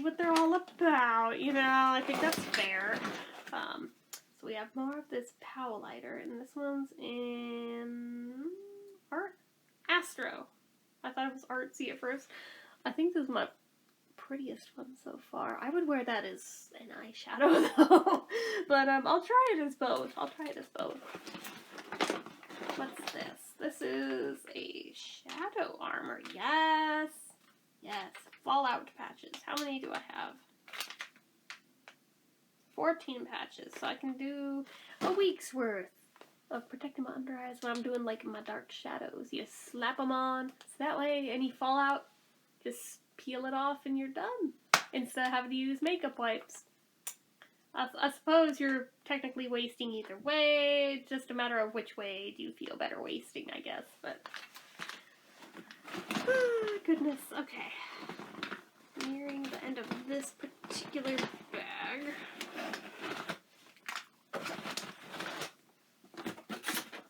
what they're all about, you know. I think that's fair. So we have more of this Pow Lighter, and this one's in Art Astro. I thought it was artsy at first. I think this is my prettiest one so far. I would wear that as an eyeshadow though. But I'll try it as both. What's this? This is a shadow armor. Yes. Yes. Fallout patches. How many do I have? 14 patches. So I can do a week's worth of protecting my under eyes when I'm doing like my dark shadows. You slap them on. So that way any fallout, just peel it off and you're done. Instead of having to use makeup wipes. I suppose you're technically wasting either way. It's just a matter of which way do you feel better wasting, I guess. But goodness. Okay. Nearing the end of this particular bag.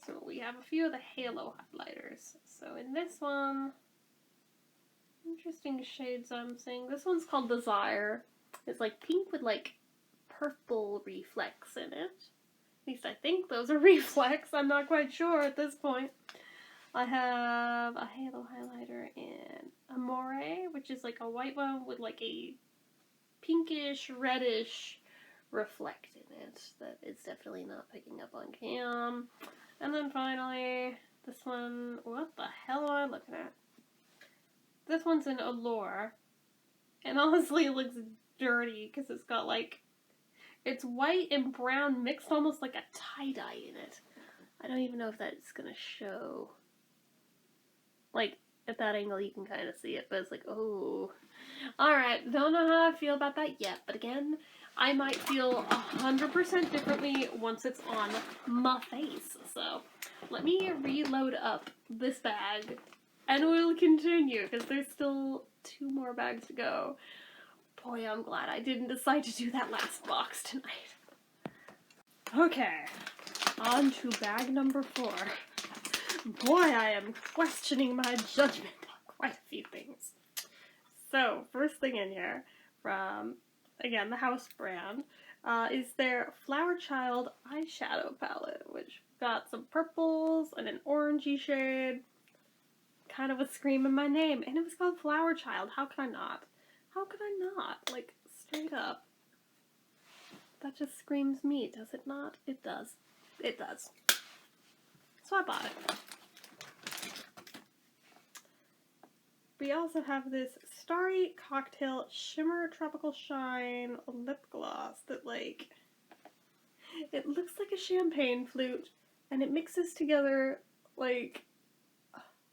So we have a few of the halo highlighters. So in this one, interesting shades I'm seeing. This one's called Desire. It's like pink with like purple reflex in it. At least I think those are reflex. I'm not quite sure at this point. I have a halo highlighter in Amore, which is like a white one with like a pinkish, reddish reflect in it that is definitely not picking up on cam. And then finally, this one, what the hell am I looking at? This one's in Allure, and honestly it looks dirty because it's got like, it's white and brown mixed almost like a tie-dye in it. I don't even know if that's gonna show. Like, at that angle you can kind of see it, but it's like, oh. Alright, don't know how I feel about that yet, but again, I might feel 100% differently once it's on my face. So, let me reload up this bag, and we'll continue, because there's still 2 more bags to go. Boy, I'm glad I didn't decide to do that last box tonight. Okay, on to bag number 4. Boy, I am questioning my judgment on quite a few things. So, first thing in here, from, again, the house brand, is their Flower Child eyeshadow palette, which got some purples and an orangey shade, kind of a scream in my name, and it was called Flower Child. How could I not? How could I not? Like, straight up. That just screams me, does it not? It does. It does. So I bought it. We also have this Starry Cocktail Shimmer Tropical Shine lip gloss that, like, it looks like a champagne flute, and it mixes together, like,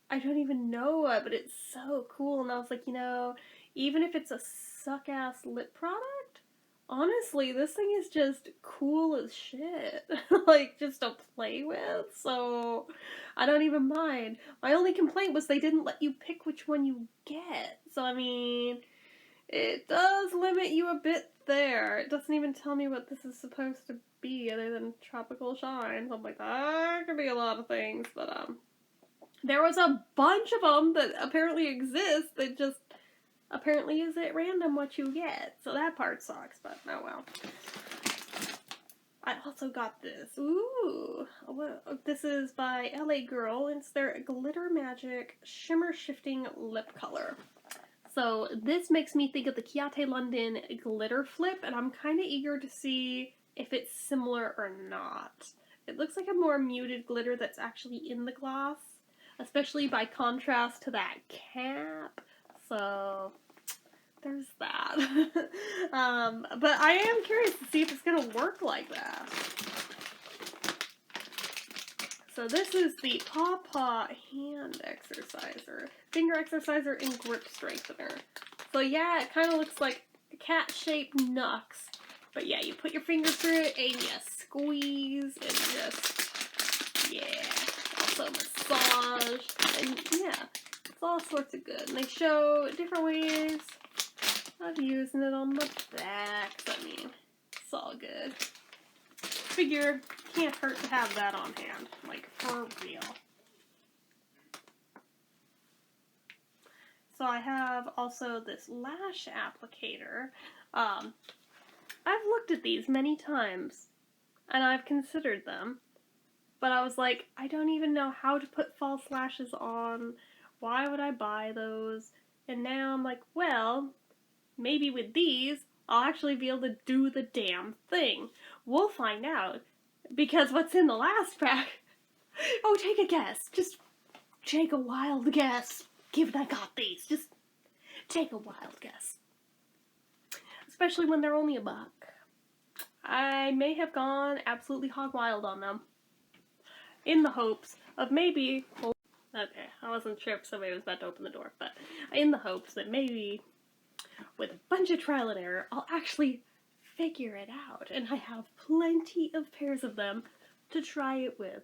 I don't even know what, but it's so cool. And I was like, you know, even if it's a suck-ass lip product, honestly, this thing is just cool as shit. Like, just to play with, so I don't even mind. My only complaint was they didn't let you pick which one you get. So, I mean, it does limit you a bit there. It doesn't even tell me what this is supposed to be other than Tropical Shine. So I'm like, that could be a lot of things, but, there was a bunch of them that apparently exist that just apparently is at random what you get. So that part sucks, but oh well. I also got this. Ooh. This is by LA Girl. It's their Glitter Magic Shimmer Shifting Lip Color. So this makes me think of the Chiate London Glitter Flip, and I'm kind of eager to see if it's similar or not. It looks like a more muted glitter that's actually in the gloss, especially by contrast to that cap. So there's that. But I am curious to see if it's going to work like that. So this is the Paw Paw Hand Exerciser. Finger Exerciser and Grip Strengthener. So yeah, it kind of looks like a cat-shaped Nux. But yeah, you put your finger through it and you squeeze and just, yeah. Also massage. And yeah, it's all sorts of good. And they show different ways of using it on the back. I mean, it's all good. Figure, can't hurt to have that on hand. Like, for real. So I have also this lash applicator. I've looked at these many times, and I've considered them. But I was like, I don't even know how to put false lashes on. Why would I buy those? And now I'm like, well, maybe with these, I'll actually be able to do the damn thing. We'll find out. Because what's in the last pack? Oh, take a guess. Just take a wild guess. Given I got these, just take a wild guess. Especially when they're only $1. I may have gone absolutely hog wild on them. In the hopes of maybe... Okay, I wasn't sure if somebody was about to open the door, but in the hopes that maybe with a bunch of trial and error, I'll actually figure it out. And I have plenty of pairs of them to try it with.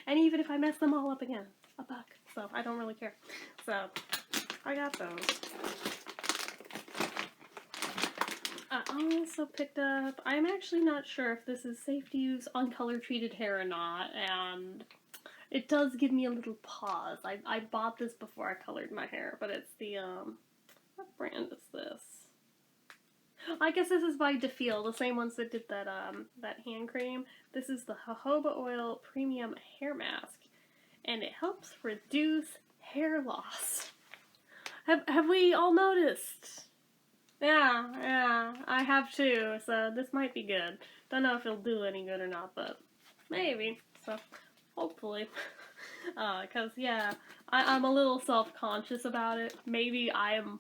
And even if I mess them all up again, $1. So I don't really care. So I got those. I also picked up, I'm actually not sure if this is safe to use on color treated hair or not, and it does give me a little pause. I bought this before I colored my hair, but it's the, what brand is this? I guess this is by Defeel, the same ones that did that, that hand cream. This is the jojoba oil premium hair mask, and it helps reduce hair loss. Have we all noticed? Yeah, I have too, so this might be good. Don't know if it'll do any good or not, but maybe, so hopefully. Cause yeah, I'm a little self-conscious about it. Maybe I'm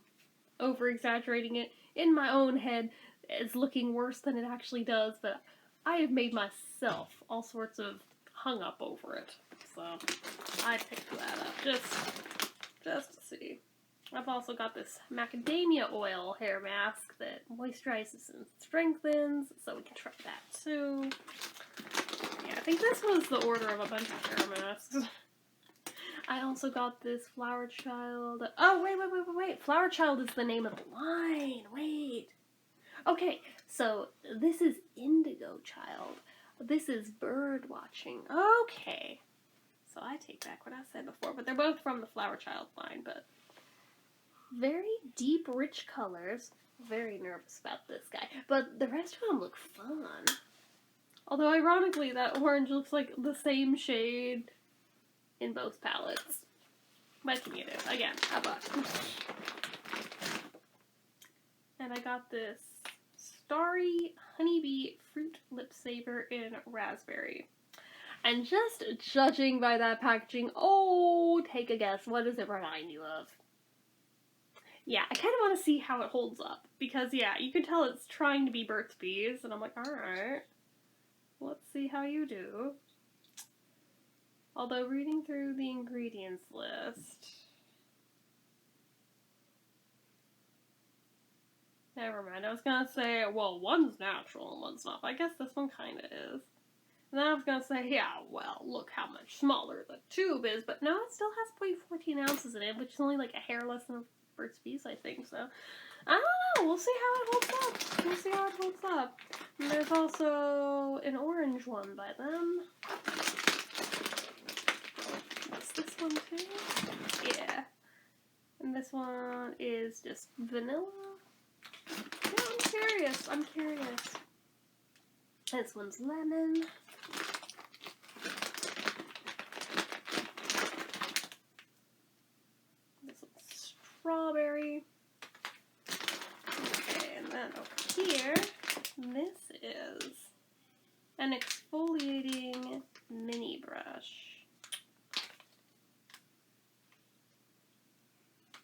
over-exaggerating it. In my own head, it's looking worse than it actually does, but I have made myself all sorts of hung up over it. So I picked that up just to see. I've also got this macadamia oil hair mask that moisturizes and strengthens, so we can try that too. Yeah, I think this was the order of a bunch of hair masks. I also got this Flower Child. Oh, wait. Flower Child is the name of the line. Wait. Okay, so this is Indigo Child. This is Bird Watching. Okay. So I take back what I said before, but they're both from the Flower Child line, but very deep, rich colors. Very nervous about this guy, but the rest of them look fun. Although, ironically, that orange looks like the same shade in both palettes. What can you do? Again, $1. And I got this Starry Honeybee Fruit Lip Saver in Raspberry. And just judging by that packaging, oh, take a guess. What does it remind you of? Yeah, I kind of want to see how it holds up. Because, yeah, you can tell it's trying to be Burt's Bees. And I'm like, alright. Let's see how you do. Although, reading through the ingredients list... Never mind, I was gonna say, well, one's natural and one's not, but I guess this one kinda is. And then I was gonna say, yeah, well, look how much smaller the tube is, but no, it still has 0.14 ounces in it, which is only like a hair less than Burt's Bees, I think, so... I don't know, we'll see how it holds up. We'll see how it holds up. And there's also an orange one by them. What's this one too? Yeah. And this one is just vanilla. Yeah, I'm curious. This one's lemon. This one's strawberry. Okay, and then over here, this is an exfoliating mini brush.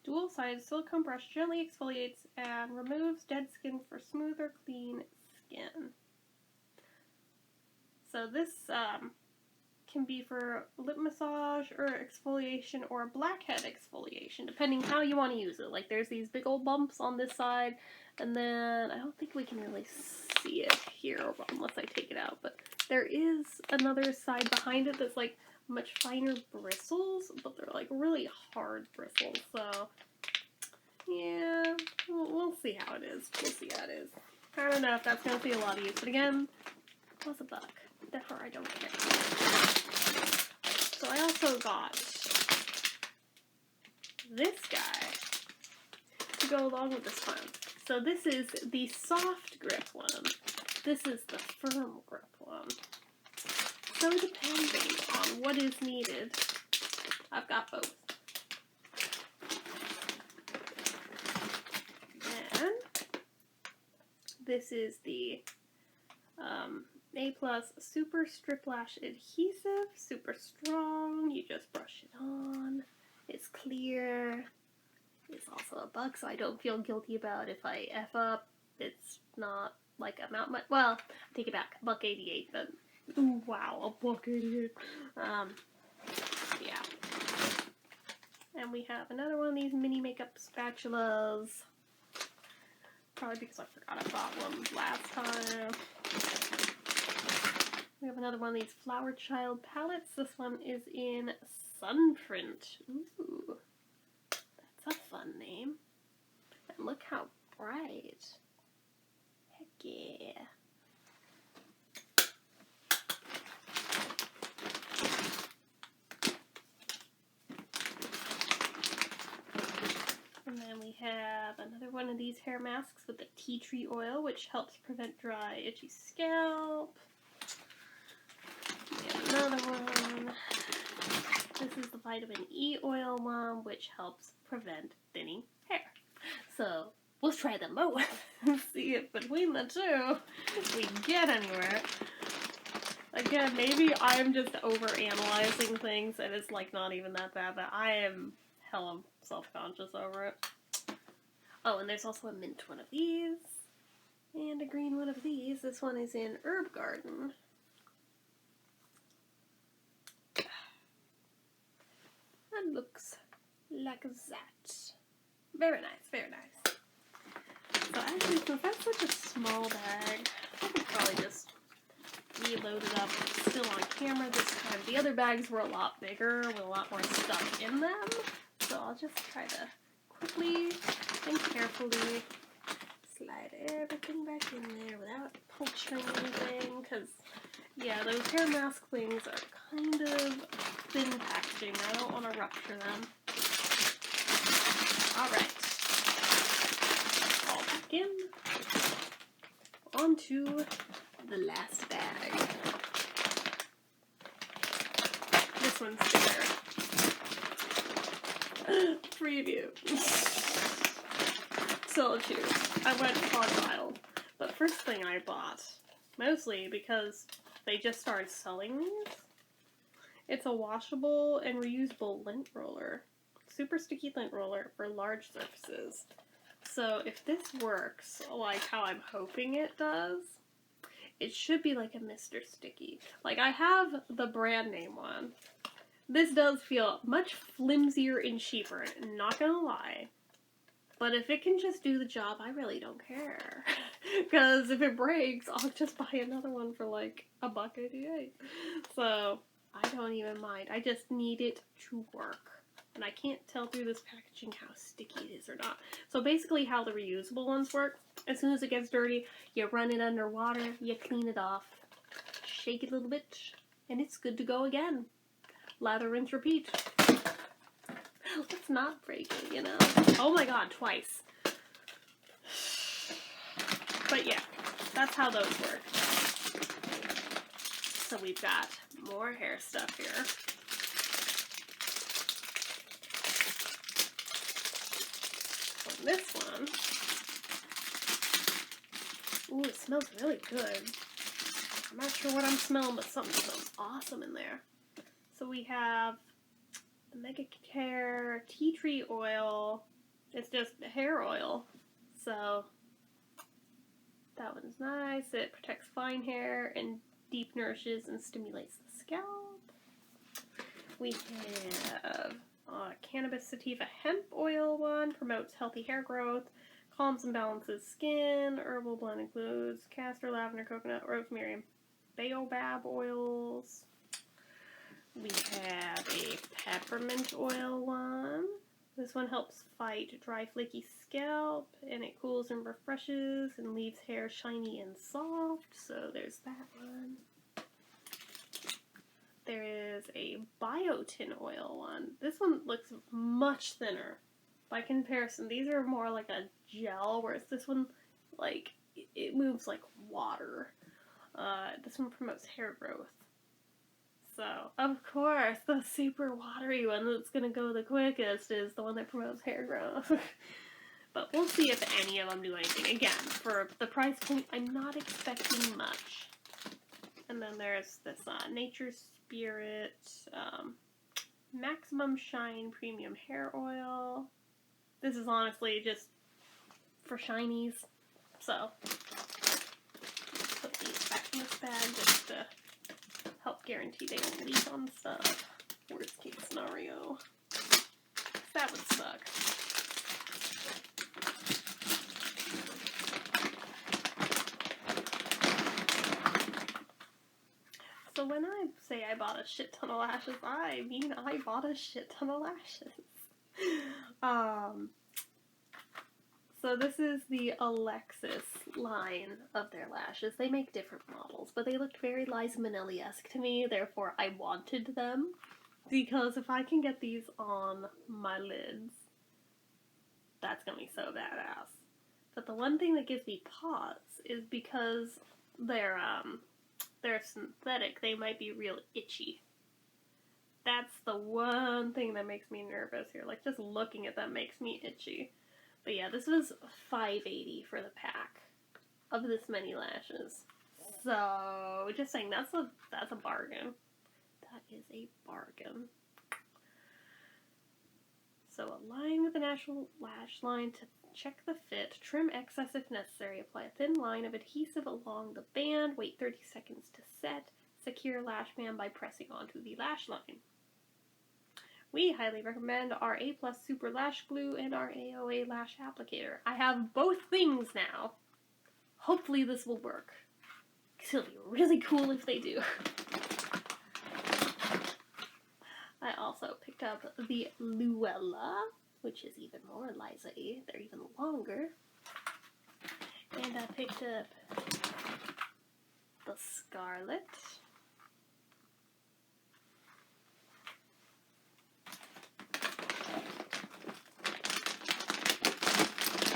Dual-sided silicone brush gently exfoliates and removes dead skin for smoother, clean skin. So this can be for lip massage or exfoliation or blackhead exfoliation, depending how you want to use it. Like there's these big old bumps on this side, and then I don't think we can really see it here unless I take it out, but there is another side behind it that's like much finer bristles, but they're like really hard bristles, so yeah, we'll see how it is. We'll see how it is. I don't know if that's going to be a lot of use, but again, it was $1. Therefore, I don't care. So I also got this guy to go along with this one. So this is the soft grip one. This is the firm grip one. So depending on what is needed, I've got both. And This is the A+ Super Strip Lash Adhesive. Super strong. You just brush it on. It's clear. It's also a buck, so I don't feel guilty about if I F up. It's not like amount much. Well, I take it back. $1.88, but ooh, wow, $1.88. Yeah. And we have another one of these mini makeup spatulas. Probably because I forgot I bought one last time. We have another one of these Flower Child palettes. This one is in Sunprint. Ooh, that's a fun name. And look how bright. Heck yeah. And then we have another one of these hair masks with the tea tree oil, which helps prevent dry, itchy scalp. We have another one. This is the vitamin E oil one, which helps prevent thinning hair. So we'll try them both and see if between the two we get anywhere. Again, maybe I'm just over-analyzing things and it's like not even that bad, but I am hella self-conscious over it. Oh, and there's also a mint one of these and a green one of these. This one is in Herb Garden. And looks like that. Very nice, very nice. So actually, since that's such a small bag, I could probably just reload it up still on camera this time. The other bags were a lot bigger with a lot more stuff in them. So I'll just try to quickly and carefully slide everything back in there without puncturing anything. Because, yeah, those hair mask things are kind of thin packaging. I don't want to rupture them. Alright. All back in. On to the last bag. This one's bigger. Preview. So choose. I went hard wild. But first thing I bought, mostly because they just started selling these, it's a washable and reusable lint roller. Super sticky lint roller for large surfaces. So if this works like how I'm hoping it does, it should be like a Mr. Sticky. Like I have the brand name one. This does feel much flimsier and cheaper, not gonna lie. But if it can just do the job, I really don't care. Because if it breaks, I'll just buy another one for like $1.88. So I don't even mind. I just need it to work. And I can't tell through this packaging how sticky it is or not. So basically how the reusable ones work, as soon as it gets dirty, you run it under water, you clean it off, shake it a little bit, and it's good to go again. Lather, rinse, repeat. Let's not break it, you know? Oh my god, twice. But yeah, that's how those work. So we've got more hair stuff here. On this one, ooh, it smells really good. I'm not sure what I'm smelling, but something smells awesome in there. So we have the Mega Care Tea Tree Oil. It's just hair oil. So that one's nice. It protects fine hair and deep nourishes and stimulates the scalp. We have Cannabis Sativa Hemp Oil one. Promotes healthy hair growth. Calms and balances skin. Herbal blend includes castor, lavender, coconut, rosemary, and BeatleBabe oils. We have a peppermint oil one. This one helps fight dry, flaky scalp, and it cools and refreshes and leaves hair shiny and soft. So there's that one. There is a biotin oil one. This one looks much thinner. By comparison, these are more like a gel, whereas this one, like, it moves like water. This one promotes hair growth. So, of course, the super watery one that's going to go the quickest is the one that promotes hair growth. But we'll see if any of them do anything. Again, for the price point, I'm not expecting much. And then there's this Nature Spirit Maximum Shine Premium Hair Oil. This is honestly just for shinies. So, put these back in this bag just to help guarantee they don't leak on stuff. Worst case scenario. That would suck. So when I say I bought a shit ton of lashes, I mean I bought a shit ton of lashes. So this is the Alexis line of their lashes. They make different models, but they looked very Liza Minnelli-esque to me, therefore I wanted them. Because if I can get these on my lids, that's gonna be so badass. But the one thing that gives me pause is because they're synthetic, they might be real itchy. That's the one thing that makes me nervous here. Like, just looking at them makes me itchy. But yeah, this was $5.80 for the pack of this many lashes. So, just saying, that's a bargain. That is a bargain. So, align with the natural lash line to check the fit. Trim excess if necessary. Apply a thin line of adhesive along the band. Wait 30 seconds to set. Secure lash band by pressing onto the lash line. We highly recommend our A+ Super Lash Glue and our AOA Lash Applicator. I have both things now. Hopefully this will work. It'll be really cool if they do. I also picked up the Luella, which is even more Liza-y. They're even longer. And I picked up the Scarlet.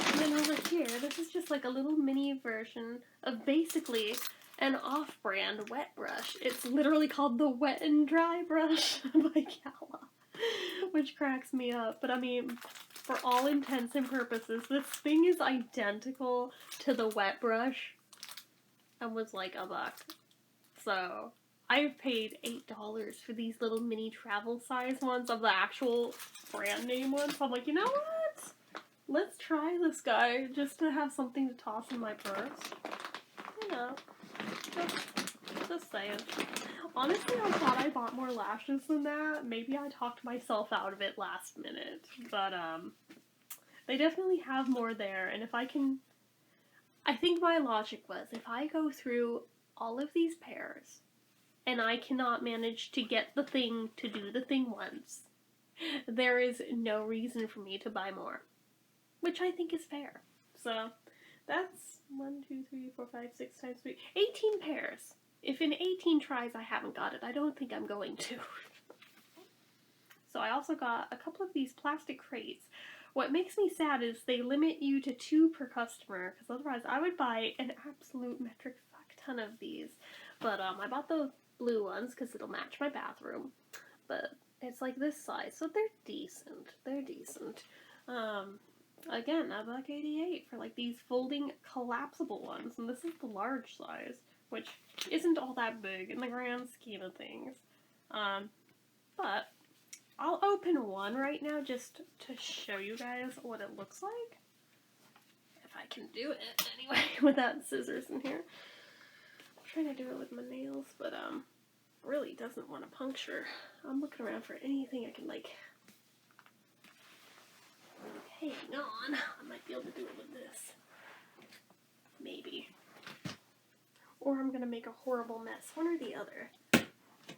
And then over here, this is just like a little mini version of basically an off-brand wet brush. It's literally called the Wet and Dry Brush by Gala, which cracks me up. But I mean, for all intents and purposes, this thing is identical to the wet brush and was like $1. So I've paid $8 for these little mini travel size ones of the actual brand name ones. So I'm like, you know what? Let's try this guy just to have something to toss in my purse. You know, just saying. Honestly, I thought I bought more lashes than that. Maybe I talked myself out of it last minute. But, they definitely have more there. And if I can... I think my logic was, if I go through all of these pairs, and I cannot manage to get the thing to do the thing once, there is no reason for me to buy more. Which I think is fair. So, that's 1, 2, 3, 4, 5, 6 times 3. 18 pairs. If in 18 tries I haven't got it, I don't think I'm going to. So I also got a couple of these plastic crates. What makes me sad is they limit you to 2 per customer, because otherwise I would buy an absolute metric fuck ton of these. But I bought the blue ones because it'll match my bathroom. But it's like this size, so they're decent. They're decent. Again, $1.88 for like these folding collapsible ones, and this is the large size, which isn't all that big in the grand scheme of things. But I'll open one right now just to show you guys what it looks like. If I can do it anyway without scissors in here. I'm trying to do it with my nails, but really doesn't want to puncture. I'm looking around for anything I can like hang on. I might be able to do it with this. Maybe. Or I'm gonna make a horrible mess. One or the other.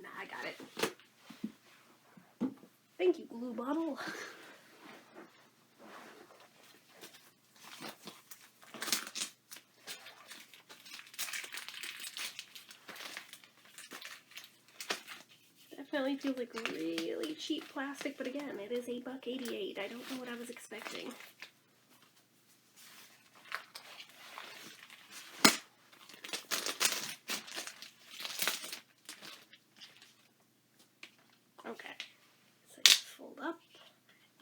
Nah, I got it. Thank you, glue bottle. Definitely feels like really cheap plastic, but again, it is $1.88. I don't know what I was expecting. Okay, so you fold up,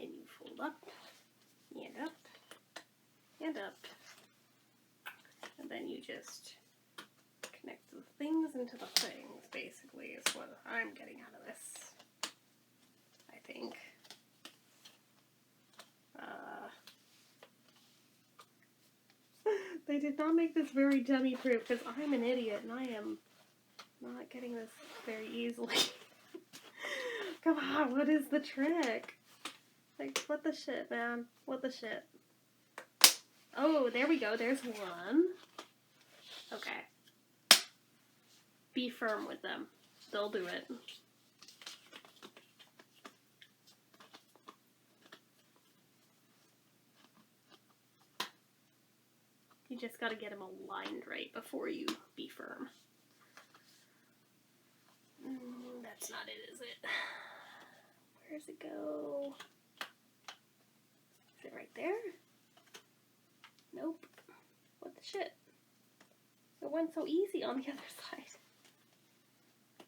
and you fold up, and up, up. And then you just connect the things into the things, basically, is what I'm getting out of this, I think. They did not make this very dummy-proof, because I'm an idiot, and I am not getting this very easily. Come on, what is the trick? Like, what the shit, man? What the shit? Oh, there we go. There's one. Okay. Be firm with them. They'll do it. You just gotta get them aligned right before you be firm. That's not it, is it? Where's it go? Is it right there? Nope. What the shit? It went so easy on the other side.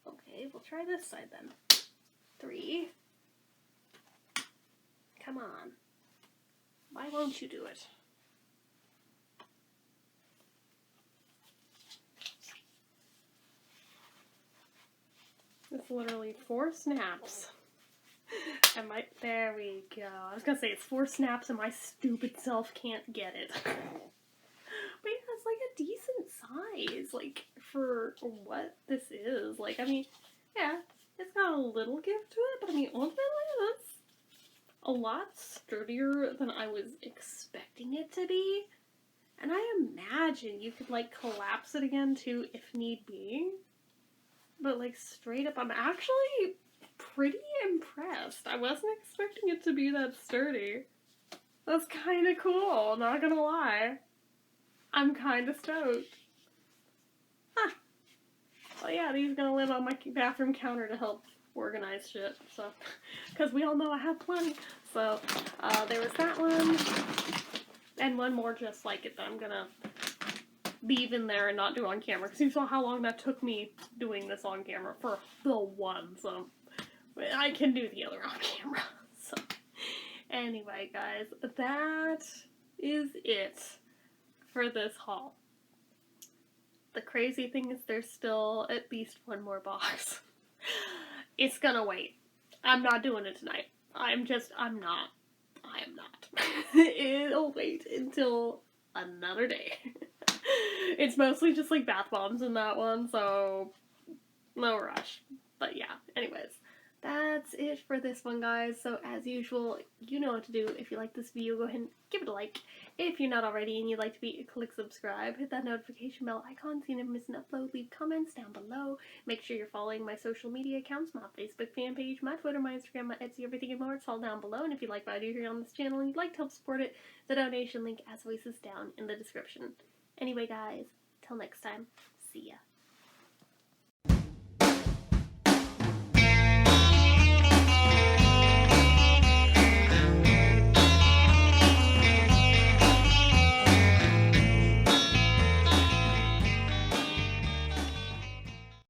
Okay, we'll try this side then. 3. Come on. Why won't you do it? It's literally 4 snaps. And there we go. I was gonna say it's 4 snaps and my stupid self can't get it. But yeah, it's like a decent size, like, for what this is. Like, I mean, yeah, it's got a little give to it, but I mean, ultimately, that's a lot sturdier than I was expecting it to be. And I imagine you could, like, collapse it again, too, if need be. But, like, straight up, I'm actually pretty impressed. I wasn't expecting it to be that sturdy. That's kind of cool, not gonna lie. I'm kind of stoked. Huh. Well, yeah, these are gonna live on my bathroom counter to help organize shit, so. Because we all know I have plenty. So, there was that one. And one more just like it that I'm gonna leave in there and not do on camera. Because you saw how long that took me doing this on camera for the one, so. I can do the other on camera. So, anyway, guys, that is it for this haul. The crazy thing is there's still at least one more box. It's gonna wait. I'm not doing it tonight. I am not. It'll wait until another day. It's mostly just like bath bombs in that one, so no rush. But yeah, anyways. That's it for this one, guys. So, as usual, you know what to do. If you like this video, go ahead and give it a like. If you're not already and you'd like to click subscribe, hit that notification bell icon so you never miss an upload. Leave comments down below. Make sure you're following my social media accounts, my Facebook fan page, my Twitter, my Instagram, my Etsy, everything and more. It's all down below. And if you like what I do here on this channel and you'd like to help support it, the donation link, as always, is down in the description. Anyway, guys, till next time, see ya.